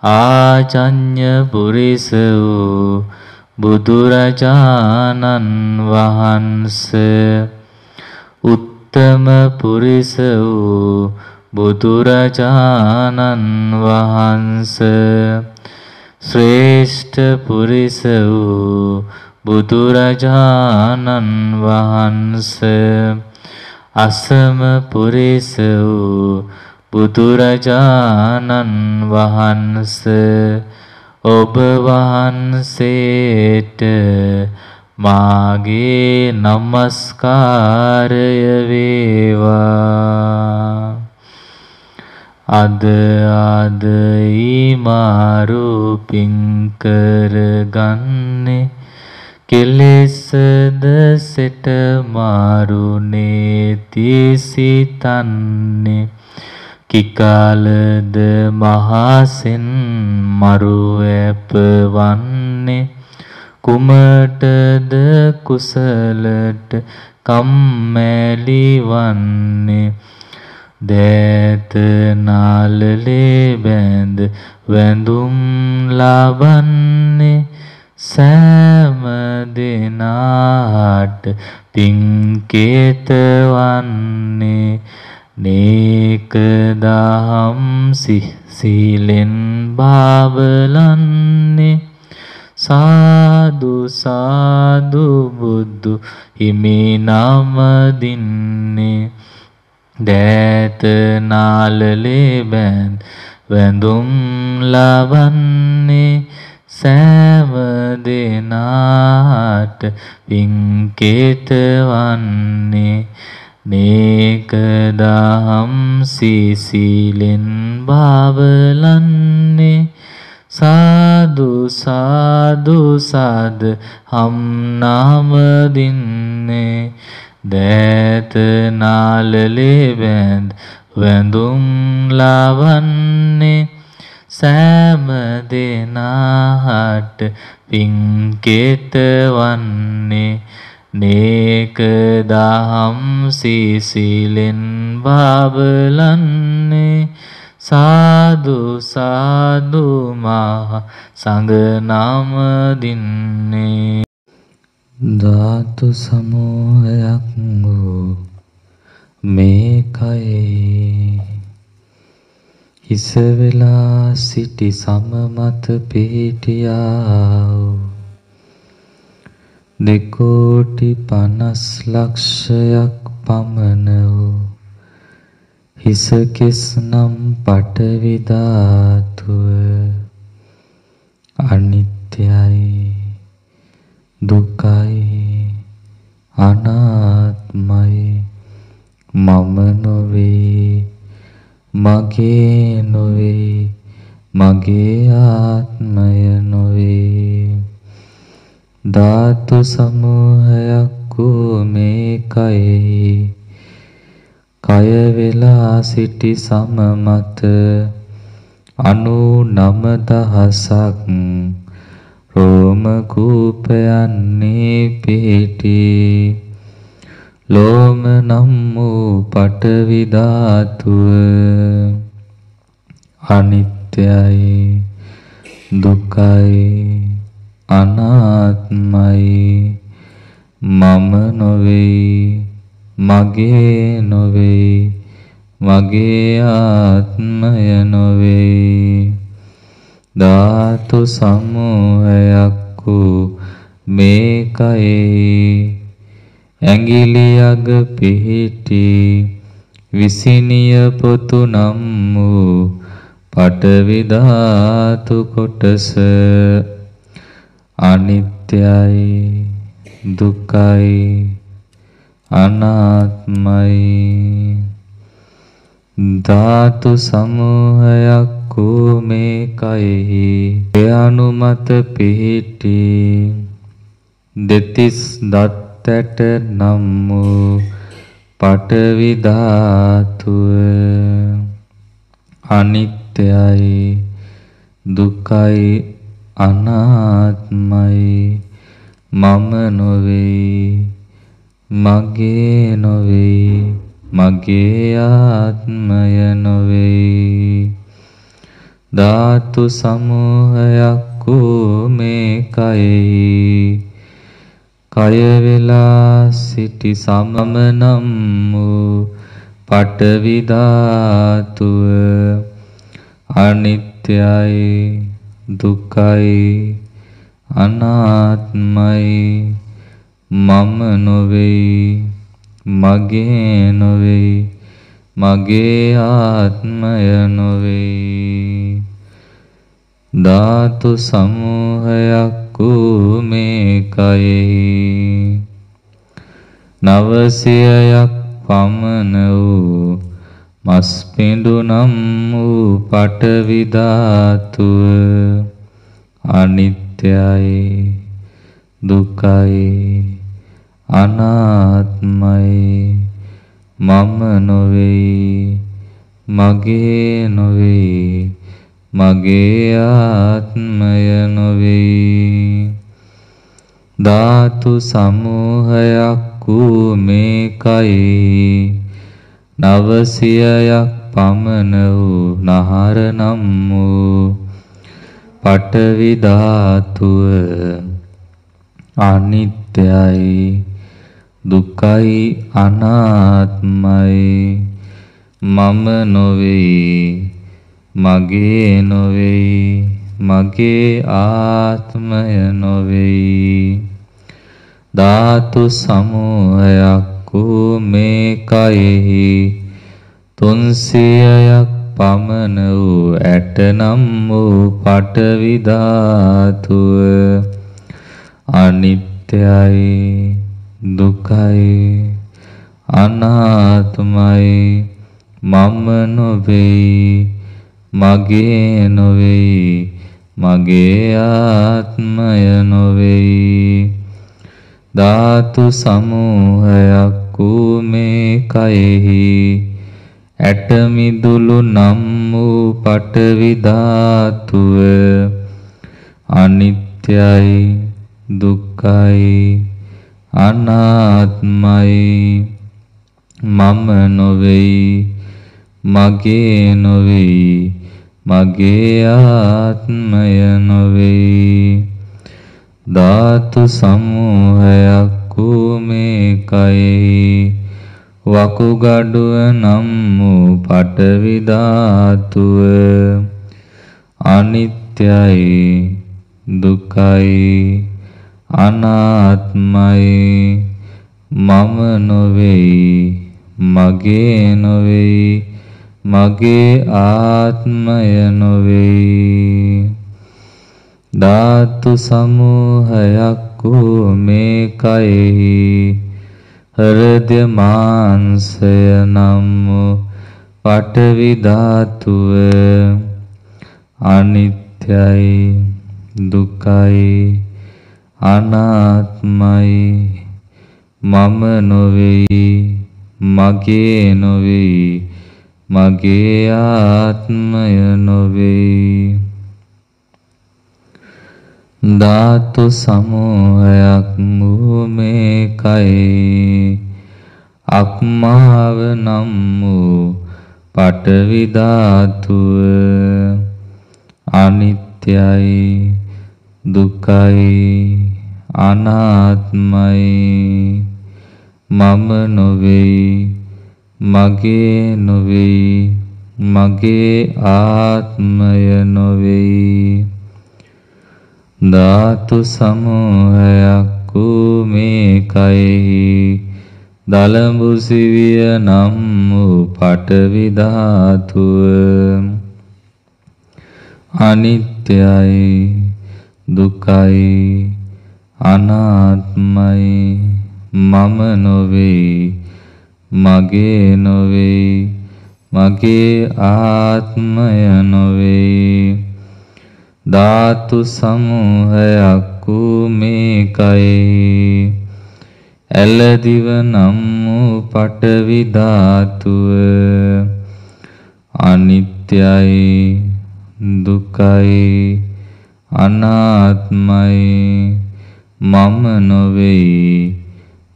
ආචඤ්ඤ පුරිස වූ බුදුරජාණන් වහන්සේ උත්තම පුරිස වූ බුදුරජාණන් වහන්සේ ශ්‍රේෂ්ඨ පුරිස වූ බුදුරජාණන් වහන්සේ අසම පුරිස වූ බුදුරජාණන් වහන්සේ ඔබ වහන්සේට මාගේ නමස්කාරය වේවා. අද ඊමාරු පිංකර ගන්නේ කෙලෙසද සෙට මාරුනේ තිසිතන්නේ කිකාලද මහසෙන් මරු ඇපවන්නේ කුමටද කුසලට කම්මැලි වන්නේ දෑත නාලලේ බැඳ වැඳුම් ලබන්නේ සෑම දෙනාට පිංකේත වන්නේ නේක දහම් සීලෙන් බාබලන්නේ සාදු සාදු බුදු හිමි නම දින්නේ දෑත නාලලේ බැඳ වැඳුම් ලබන්නේ සෑම දෙනාට පිංකේත වන්නේ නේක දහම් සීලෙන් බාබලන්නේ සාදු සාදු සාද හම් නාම දින්නේ දෑත නාලලේ බැඳ වැඳුම් ලබන්නේ සෑම දෙනාට පිංකේත වන්නේ නේක දහම් සීලෙන් බාබලන්නේ සාදු සාදු මහ සංඝ නාම දින්නේ. ධාතු සමූහයක් වූ මේ කයේ හිස වෙලා සිටි සමමත පිහිටියා දෙකෝටි 50 ලක්ෂයක් පමණ වූ හිස කෙස් නම් පඨවි ධාතුව අනිත්‍යයි දුකයි අනාත්මයි මම නොවේ මගේ නොවේ මගේ ආත්මය නොවේ ධාතු සමූහයක් වූ මේ කයෙහි කය වෙලා සිටි සම මත 99,000ක් රෝම කූපයන්නේ පිහිටි ලෝම නම් වූ පඨවි ධාතුව අනිත්‍යයි දුකයි අනාත්මයි මම නොවේ මගේ නොවේ මගේ ආත්මය නොවේ ධාතු සමූහයක් වූ මේ කයෙහි ඇඟිලි අග පිහිටි විසිනිය පොතු නම් වූ පඨවි ධාතු කොටස අනිත්‍යයි දුකයි අනාත්මයි ධාතු සමූහයක් වූ මේ කයෙහි ඒ අනුමත පිහිටි දෙතිස් දත් ඇට නම් වූ පඨවි ධාතුව අනිත්‍යයි දුකයි අනාත්මයි මම නොවේ මගේ නොවේ මගේ ආත්මය නොවේ ධාතු සමූහයක් වූ මේ කයෙහි කය වෙලා සිටි සමම නම් වූ පඨවි ධාතුව අනිත්‍යයි දුකයි අනාත්මයි මම නොවේ මගේ නොවේ මගේ ආත්මය නොවේ ධාතු සමූහයක් වූ මේ කයෙහි 900ක් පමණ වූ මස් පිඬු නම් වූ පඨවි ධාතුව අනිත්‍යයි දුකයි අනාත්මයි මම නොවේ මගේ නොවේ මගේ ආත්මය නොවේ ධාතු සමූහයක් වූ මේ කයෙහි 900ක් පමණ වූ නහර නම් වූ පඨවි ධාතුව අනිත්‍යයි දුකයි අනාත්මයි මම නොවේ මගේ නොවේ මගේ ආත්මය නොවේ ධාතු සමූහයක් වූ මේ කයෙහි 300ක් පමණ වූ ඇට නම් වූ පඨවි ධාතුව අනිත්‍යයි දුකයි අනාත්මයි මම නොවේ මගේ නොවේ මගේ ආත්මය නොවේ ධාතු සමූහයක් වූ මේ කයෙහි ඇට මිදුළු නම් වූ පඨවි ධාතුව අනිත්‍යයි දුක්ඛයි අනාත්මයි මම නොවේ මගේ නොවේ මගේ ආත්මය නොවේ ධාතු සමූහයක් වූ මේ කයෙහි වකුගඩුව නම් වූ පඨවි ධාතුව අනිත්‍යයි දුකයි අනාත්මයි මම නොවේ මගේ නොවේ මගේ ආත්මය නොවේ ධාතු සමූහයක් වූ මේ කයෙහි හෘදය මාංශය නම් වූ පඨවි ධාතුව අනිත්‍යයි දුකයි අනාත්මයි මම නොවේ මගේ නොවේ මගේ ආත්මය නොවේ. ධාතු සමූහයක් වූ මේ කයේ අක්මාව නම් වූ පඨවි ධාතුව අනිත්‍යයි, දුකයි, අනාත්මයි. මම නොවේ, මගේ නොවේ, මගේ ආත්මය නොවේ. ධාතු සමූහයක් වූ මේ කයෙහි දලඹු සිවිය නම් වූ පඨවි ධාතුව අනිත්‍යයි, දුකයි, අනාත්මයි. මම නොවේ, මගේ නොවේ, මගේ ආත්මය නොවේ. ධාතු සමූහයක් වූ මේ කයෙහි ඇලදිව නම් වූ පඨවි ධාතුව අනිත්‍යයි, දුකයි, අනාත්මයි. මම නොවේ,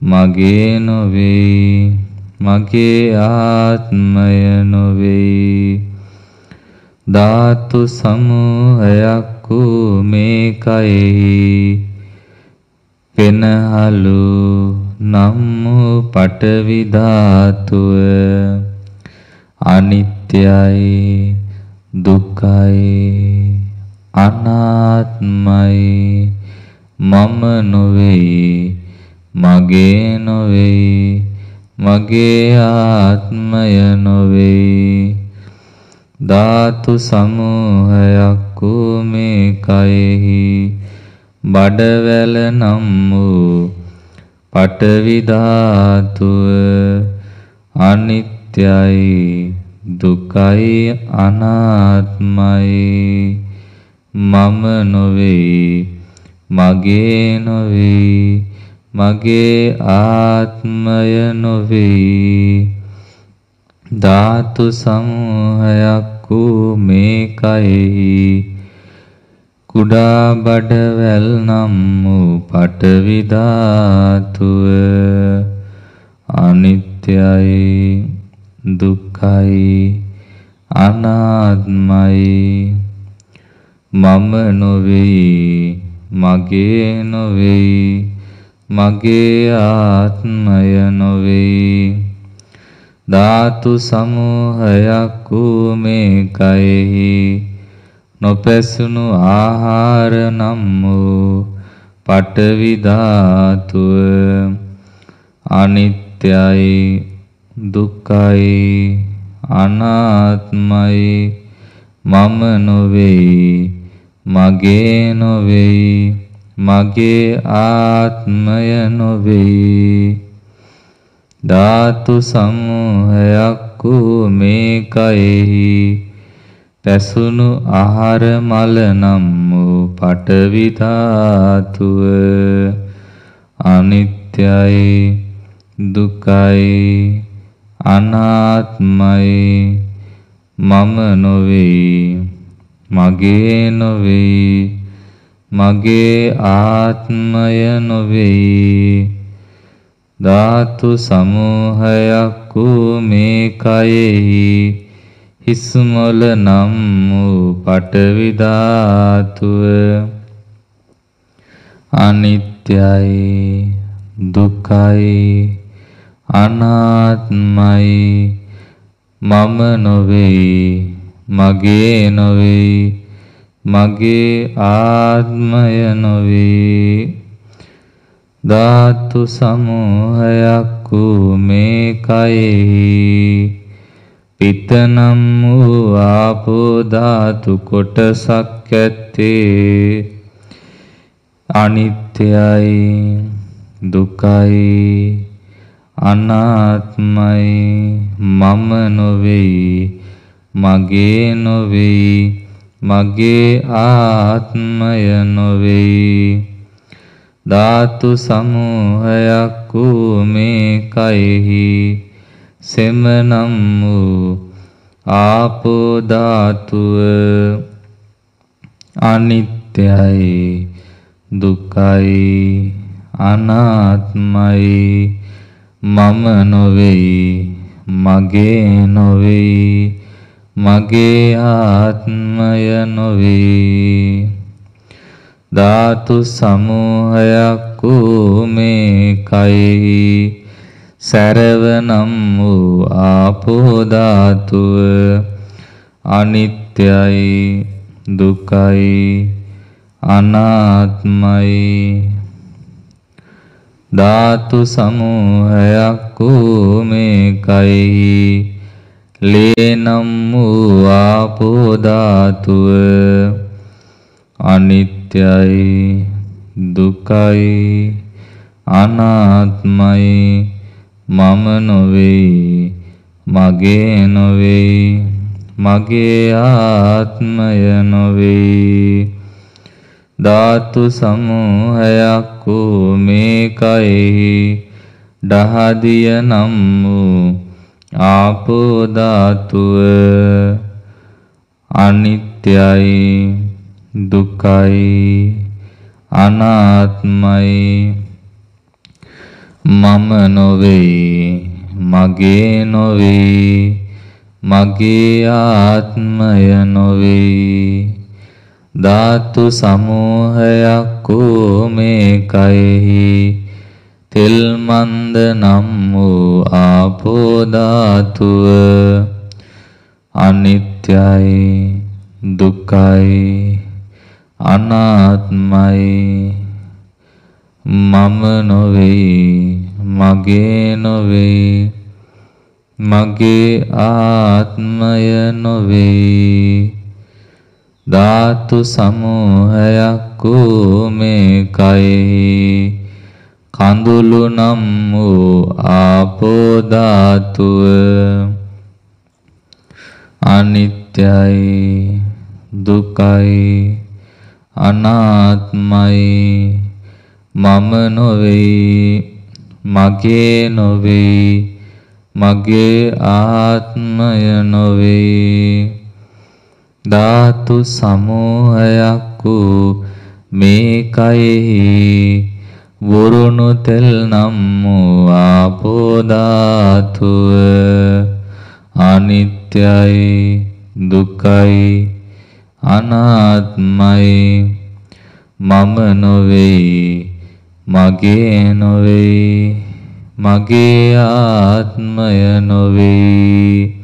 මගේ නොවේ, මගේ ආත්මය නොවේ. ධාතු සමූහයක් වූ මේ කයෙහි පෙනහළු නම් වූ පඨවි ධාතුව අනිත්‍යයි, දුකයි, අනාත්මයි. මම නොවේ, මගේ නොවේ, මගේ ආත්මය නොවේ. ධාතු සමූහයක් වූ මේ කයෙහි බඩවැල නම් වූ පඨවි ධාතුව අනිත්‍යයි, දුකයි, අනාත්මයි. මම නොවේ, මගේ නොවේ, මගේ ආත්මය නොවේ. ධාතු සමූහයක් වූ මේ කයෙහි කුඩා බඩවැල් නම් වූ පඨවි ධාතුව අනිත්‍යයි, දුක්ඛයි, අනාත්මයි. මම නොවේ, මගේ නොවේ, මගේ ආත්මය නොවේ. ධාතු සමූහයක් වූ මේ කයෙහි නොපැසුණු ආහාර නම් වූ පඨවි ධාතුව අනිත්‍යයි, දුක්ඛයි, අනාත්මයි. මම නොවේ, මගේ නොවේ, මගේ ආත්මය නොවේ. ධාතු සමූහයක් වූ මේ කයෙහි පැසුණු ආහාර මල නම් වූ පඨවි ධාතුව අනිත්‍යයි, දුකයි, අනාත්මයි. මම නොවේ, මගේ නොවේ, මගේ ආත්මය නොවේ. ධාතු සමූහයක් වූ මේ කයෙහි හිස් මොළ නම් වූ පඨවි ධාතුව අනිත්‍යයි, දුකයි, අනාත්මයි. මම නොවේ, මගේ නොවේ, මගේ ආත්මය නොවේ. ධාතු සමූහයක් වූ මේ කයෙහි පිත නම් වූ ආපෝ ධාතු කොටසක් ඇත්තේ අනිත්‍යයි, දුකයි, අනාත්මයි. මම නොවේ, මගේ නොවේ, මගේ ආත්මය නොවේ. ධාතු සමූහයක් වූ මේ කයෙහි සෙම නම් වූ ආපෝ ධාතුව අනිත්‍යයි දුක්ඛයි අනාත්මයි මම නොවේයි මගේ නොවේයි මගේ ආත්මය නොවේ ධාතු සමූහයක් වූ මේ කයෙහි සැරවනම් වූ ආපෝ ධාතුව අනිත්‍යයි දුක්ඛයි අනාත්මයි ධාතු සමූහයක් වූ මේ කයෙහි ලේනම් වූ ආපෝ ධාතුව අනිත්‍යයි දුක්ඛයි අනාත්මයි මම නොවේයි මගේ නොවේයි මගේ ආත්මය නොවේයි ධාතු සමූහයක් වූ මේ කයෙහි දහදිය නම් වූ ආපෝ ධාතුව අනිත්‍යයි දුක්ඛයි අනාත්මයි මම නොවේයි මගේ නොවේයි මගේ ආත්මය නොවේයි ධාතු සමූහයක් වූ මේ කයෙහි තෙල් මන්ද නම් වූ ආපෝ ධාතුව අනිත්‍යයි දුක්ඛයි අනාත්මයි මම නොවේයි මගේ නොවේයි මගේ ආත්මය නොවේයි ධාතු සමූහයක් වූ මේ කයෙහි කඳුළු නම් වූ ආපෝ ධාතුව අනිත්‍යයි දුක්ඛයි අනාත්මයි මම නොවේයි මගේ නොවේයි මගේ ආත්මය නොවේයි ධාතු සමූහයක් වූ මේ කයෙහි වරුණු තෙල් නම් වූ ආපෝ ධාතුව අනිත්‍යයි දුක්ඛයි අනාත්මයි මම නොවේයි මගේ නොවේයි මගේ ආත්මය නොවේයි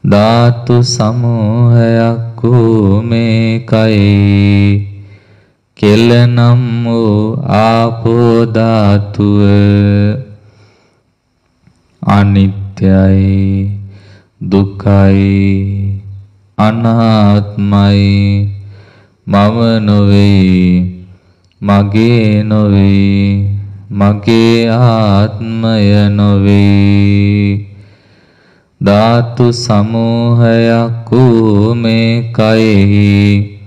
ධාතු සමූහයක් වූ මේ කයෙහි කෙලනම් වූ ආපෝ ධාතුව අනිත්‍යයි දුක්ඛයි අනාත්මයි මම නොවේයි මගේ නොවේයි මගේ ආත්මය නොවේයි ධාතු සමූහයක් වූ මේ කයෙහි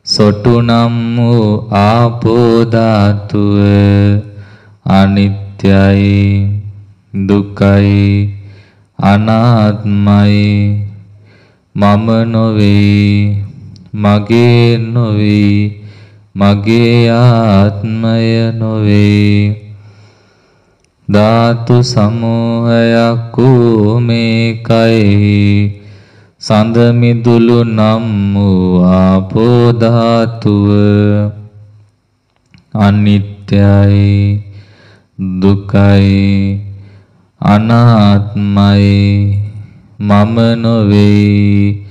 සොටුනම් වූ ආපෝ ධාතුව අනිත්‍යයි දුක්ඛයි අනාත්මයි මම නොවේයි මගේ නොවේයි මගේ ආත්මය නොවේයි ධාතු සමූහයක් වූ මේ කයෙහි සඳ මිදුළු නම් වූ ආපෝ ධාතුව අනිත්‍යයි දුක්ඛයි අනාත්මයි මම නොවේයි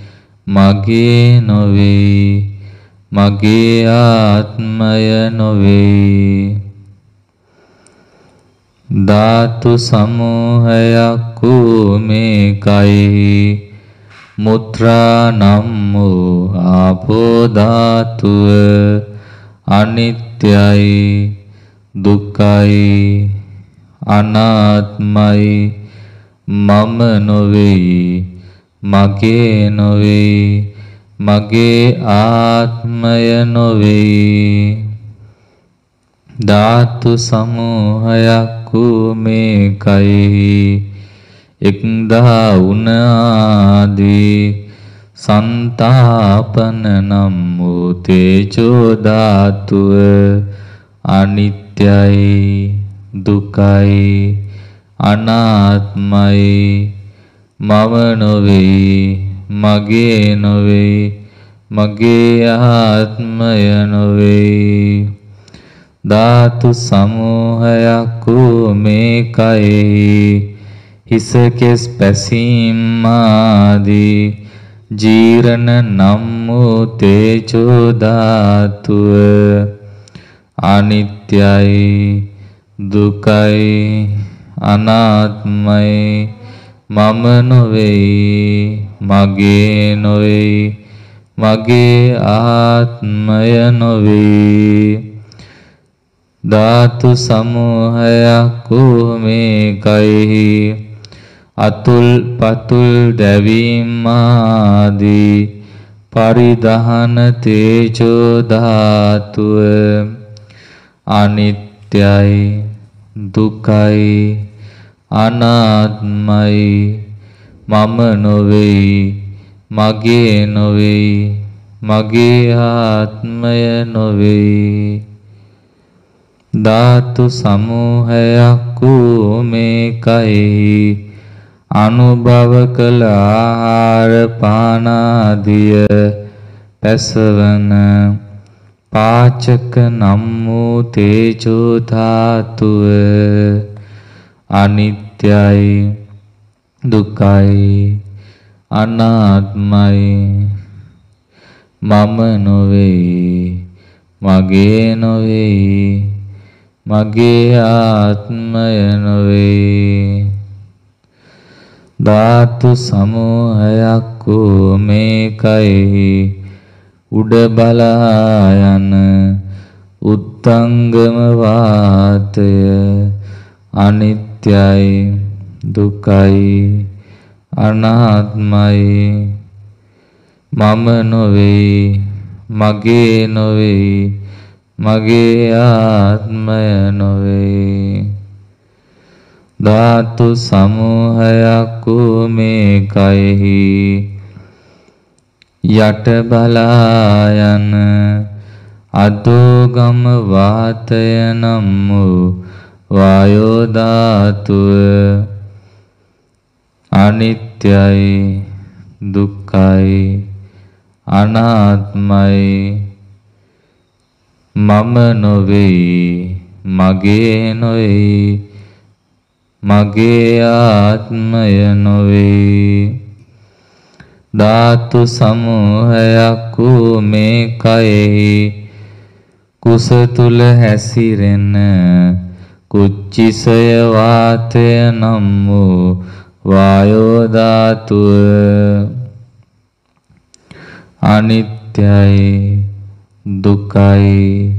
මගේ නොවේයි මගේ ආත්මය නොවේයි ධාතු සමූහයක් වූ මේ කයෙහි මුත්‍රා නම් වූ ආපෝ ධාතුව අනිත්‍යයි දුක්ඛයි අනාත්මයි මම නොවේයි මගේ නොවේයි මගේ ආත්මය නොවේයි ධාතු සමූහයක් වූ මේ කයෙහි එක්දා උන ආදී සංතාපන නම් වූ තේජෝ ධාතුව අනිත්‍යයි දුකයි අනාත්මයි මම නොවේ මගේ නොවේ මගේ ආත්මය නොවේ ධාතු සමූහයක් වූ මේ කයෙහි හිස කෙස් පැසීම් ආදී ජීරණ නම් වූ තේජෝ ධාතුව අනිත්‍යයි දුකයි අනාත්මයි මම නොවේ මගේ නොවේ මගේ ආත්මය නොවේ ධාතු සමූහයක් වූ මේ කයෙහි අතුල් පතුල් දැවීම් ආදී පරිදහන තේජෝ ධාතුව අනිත්‍යයි දුකයි අනාත්මයි මම නොවේ මගේ නොවේ මගේ ආත්මය නොවේ ධාතු සමූහයක් වූ මේ කයෙහි අනුභව කළ ආහාර පානාදිය පැසවන පාචක නම් වූ තේජෝ ධාතුව අනිත්‍යයි දුකයි අනාත්මයි මම නොවේ මගේ නොවේ මගේ ආත්මය නොවේ ධාතු සමූහයක් වූ මේ කයෙහි උඩ බලා යන උත්තංගම වාතය අනිත්‍යයි දුකයි අනාත්මයි මම නොවේ මගේ නොවේ මගේ ආත්මය නොවේ ධාතු සමූහයක් වූ මේ කයෙහි යට බලා යන අදෝගම වාතය නම් වූ වායෝ ධාතුව අනිත්‍යයි දුක්ඛයි අනාත්මයි මම නොවේ මගේ නොවේ මගේ ආත්මය නොවේ ධාතු සමූහයක් වූ මේ කයෙහි කුස තුල හැසිරෙන කුච්චිසය වාතය නම් වූ වායෝ ධාතුව අනිත්‍යයි දුකයි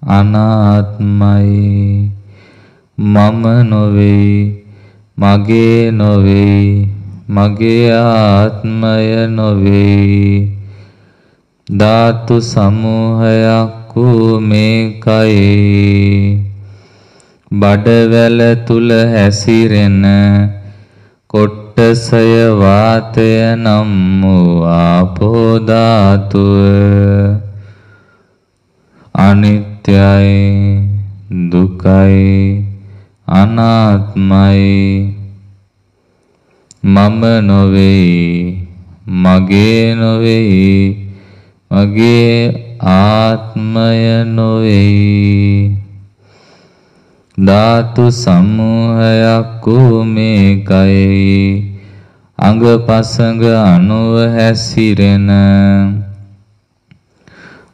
අනාත්මයි මම නොවේ මගේ නොවේ මගේ ආත්මය නොවේ ධාතු සමූහයක් වූ මේ කයෙහි බඩවැල තුල හැසිරෙන කොට්ටසය වාතය නම් වූ ආපෝ ධාතුව අනිත්‍යයි දුකයි අනාත්මයි මම නොවේ මගේ නොවේ මගේ ආත්මය නොවේ ධාතු සමූහයක් වූ මේ කයෙහි අංගපසංග අනුව හැසිරෙන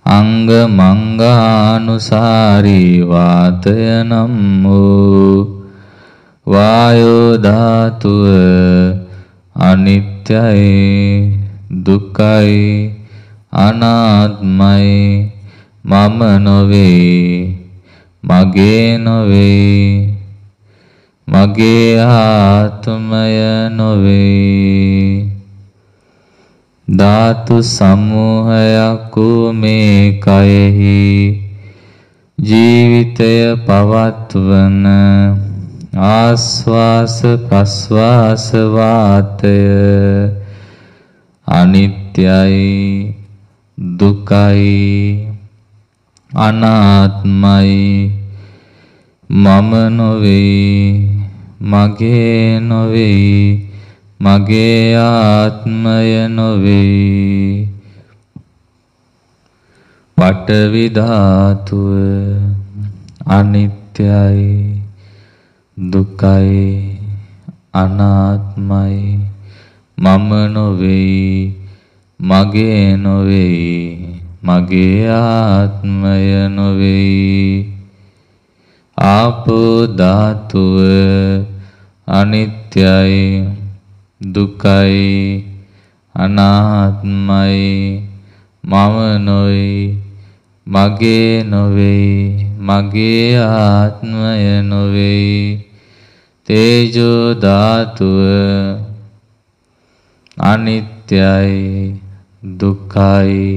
අංග මංගානුසාරී වාතය නම් වූ වායෝ ධාතුව අනිත්‍යයි දුක්ඛයි අනාත්මයි මම නොවේ මගේ නොවේ මගේ ආත්මය නොවේ ධාතු සමූහයක් වූ මේ කයෙහි ජීවිතය පවත්වන ආස්වාස ප්‍රස්වාස වාතය අනිත්‍යයි දුකයි අනාත්මයි මම නොවේ මගේ නොවේ මගේ ආත්මය නොවේ පඨවි ධාතුව අනිත්‍යයි දුකයි අනාත්මයි මම නොවේ මගේ නොවේ මගේ ආත්මය නොවේ ආපෝ ධාතුව අනිත්‍යයි දුකයි අනාත්මයි මම නොවේ මගේ නොවේ මගේ ආත්මය නොවේ තේජෝ ධාතුව අනිත්‍යයි දුක්ඛයි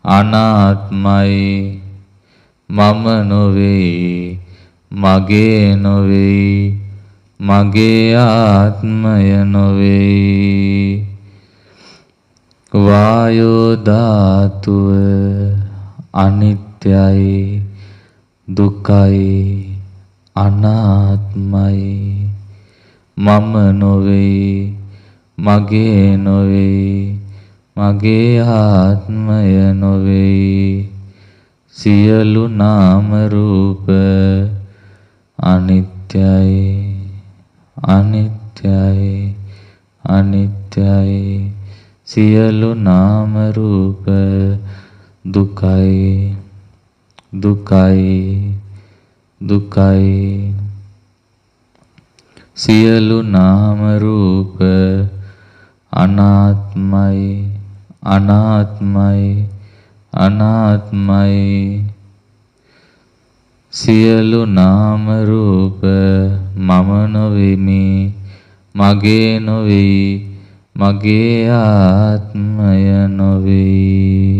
අනාත්මයි මම නොවේ මගේ නොවේ මගේ ආත්මය නොවේ වායෝ ධාතුව අනිත්‍යයි දුක්ඛයි අනාත්මයි මම නොවේ මගේ නොවේ මගේ ආත්මය නොවේ සියලු නාම රූප අනිත්‍යයි අනිත්‍යයි අනිත්‍යයි සියලු නාම රූප දුකයි දුකයි දුකයි සියලු නාම රූප අනාත්මයි අනාත්මයි අනාත්මයි සියලු නාම රූප මම නොවෙමි මගේ නොවේ මගේ ආත්මය නොවේ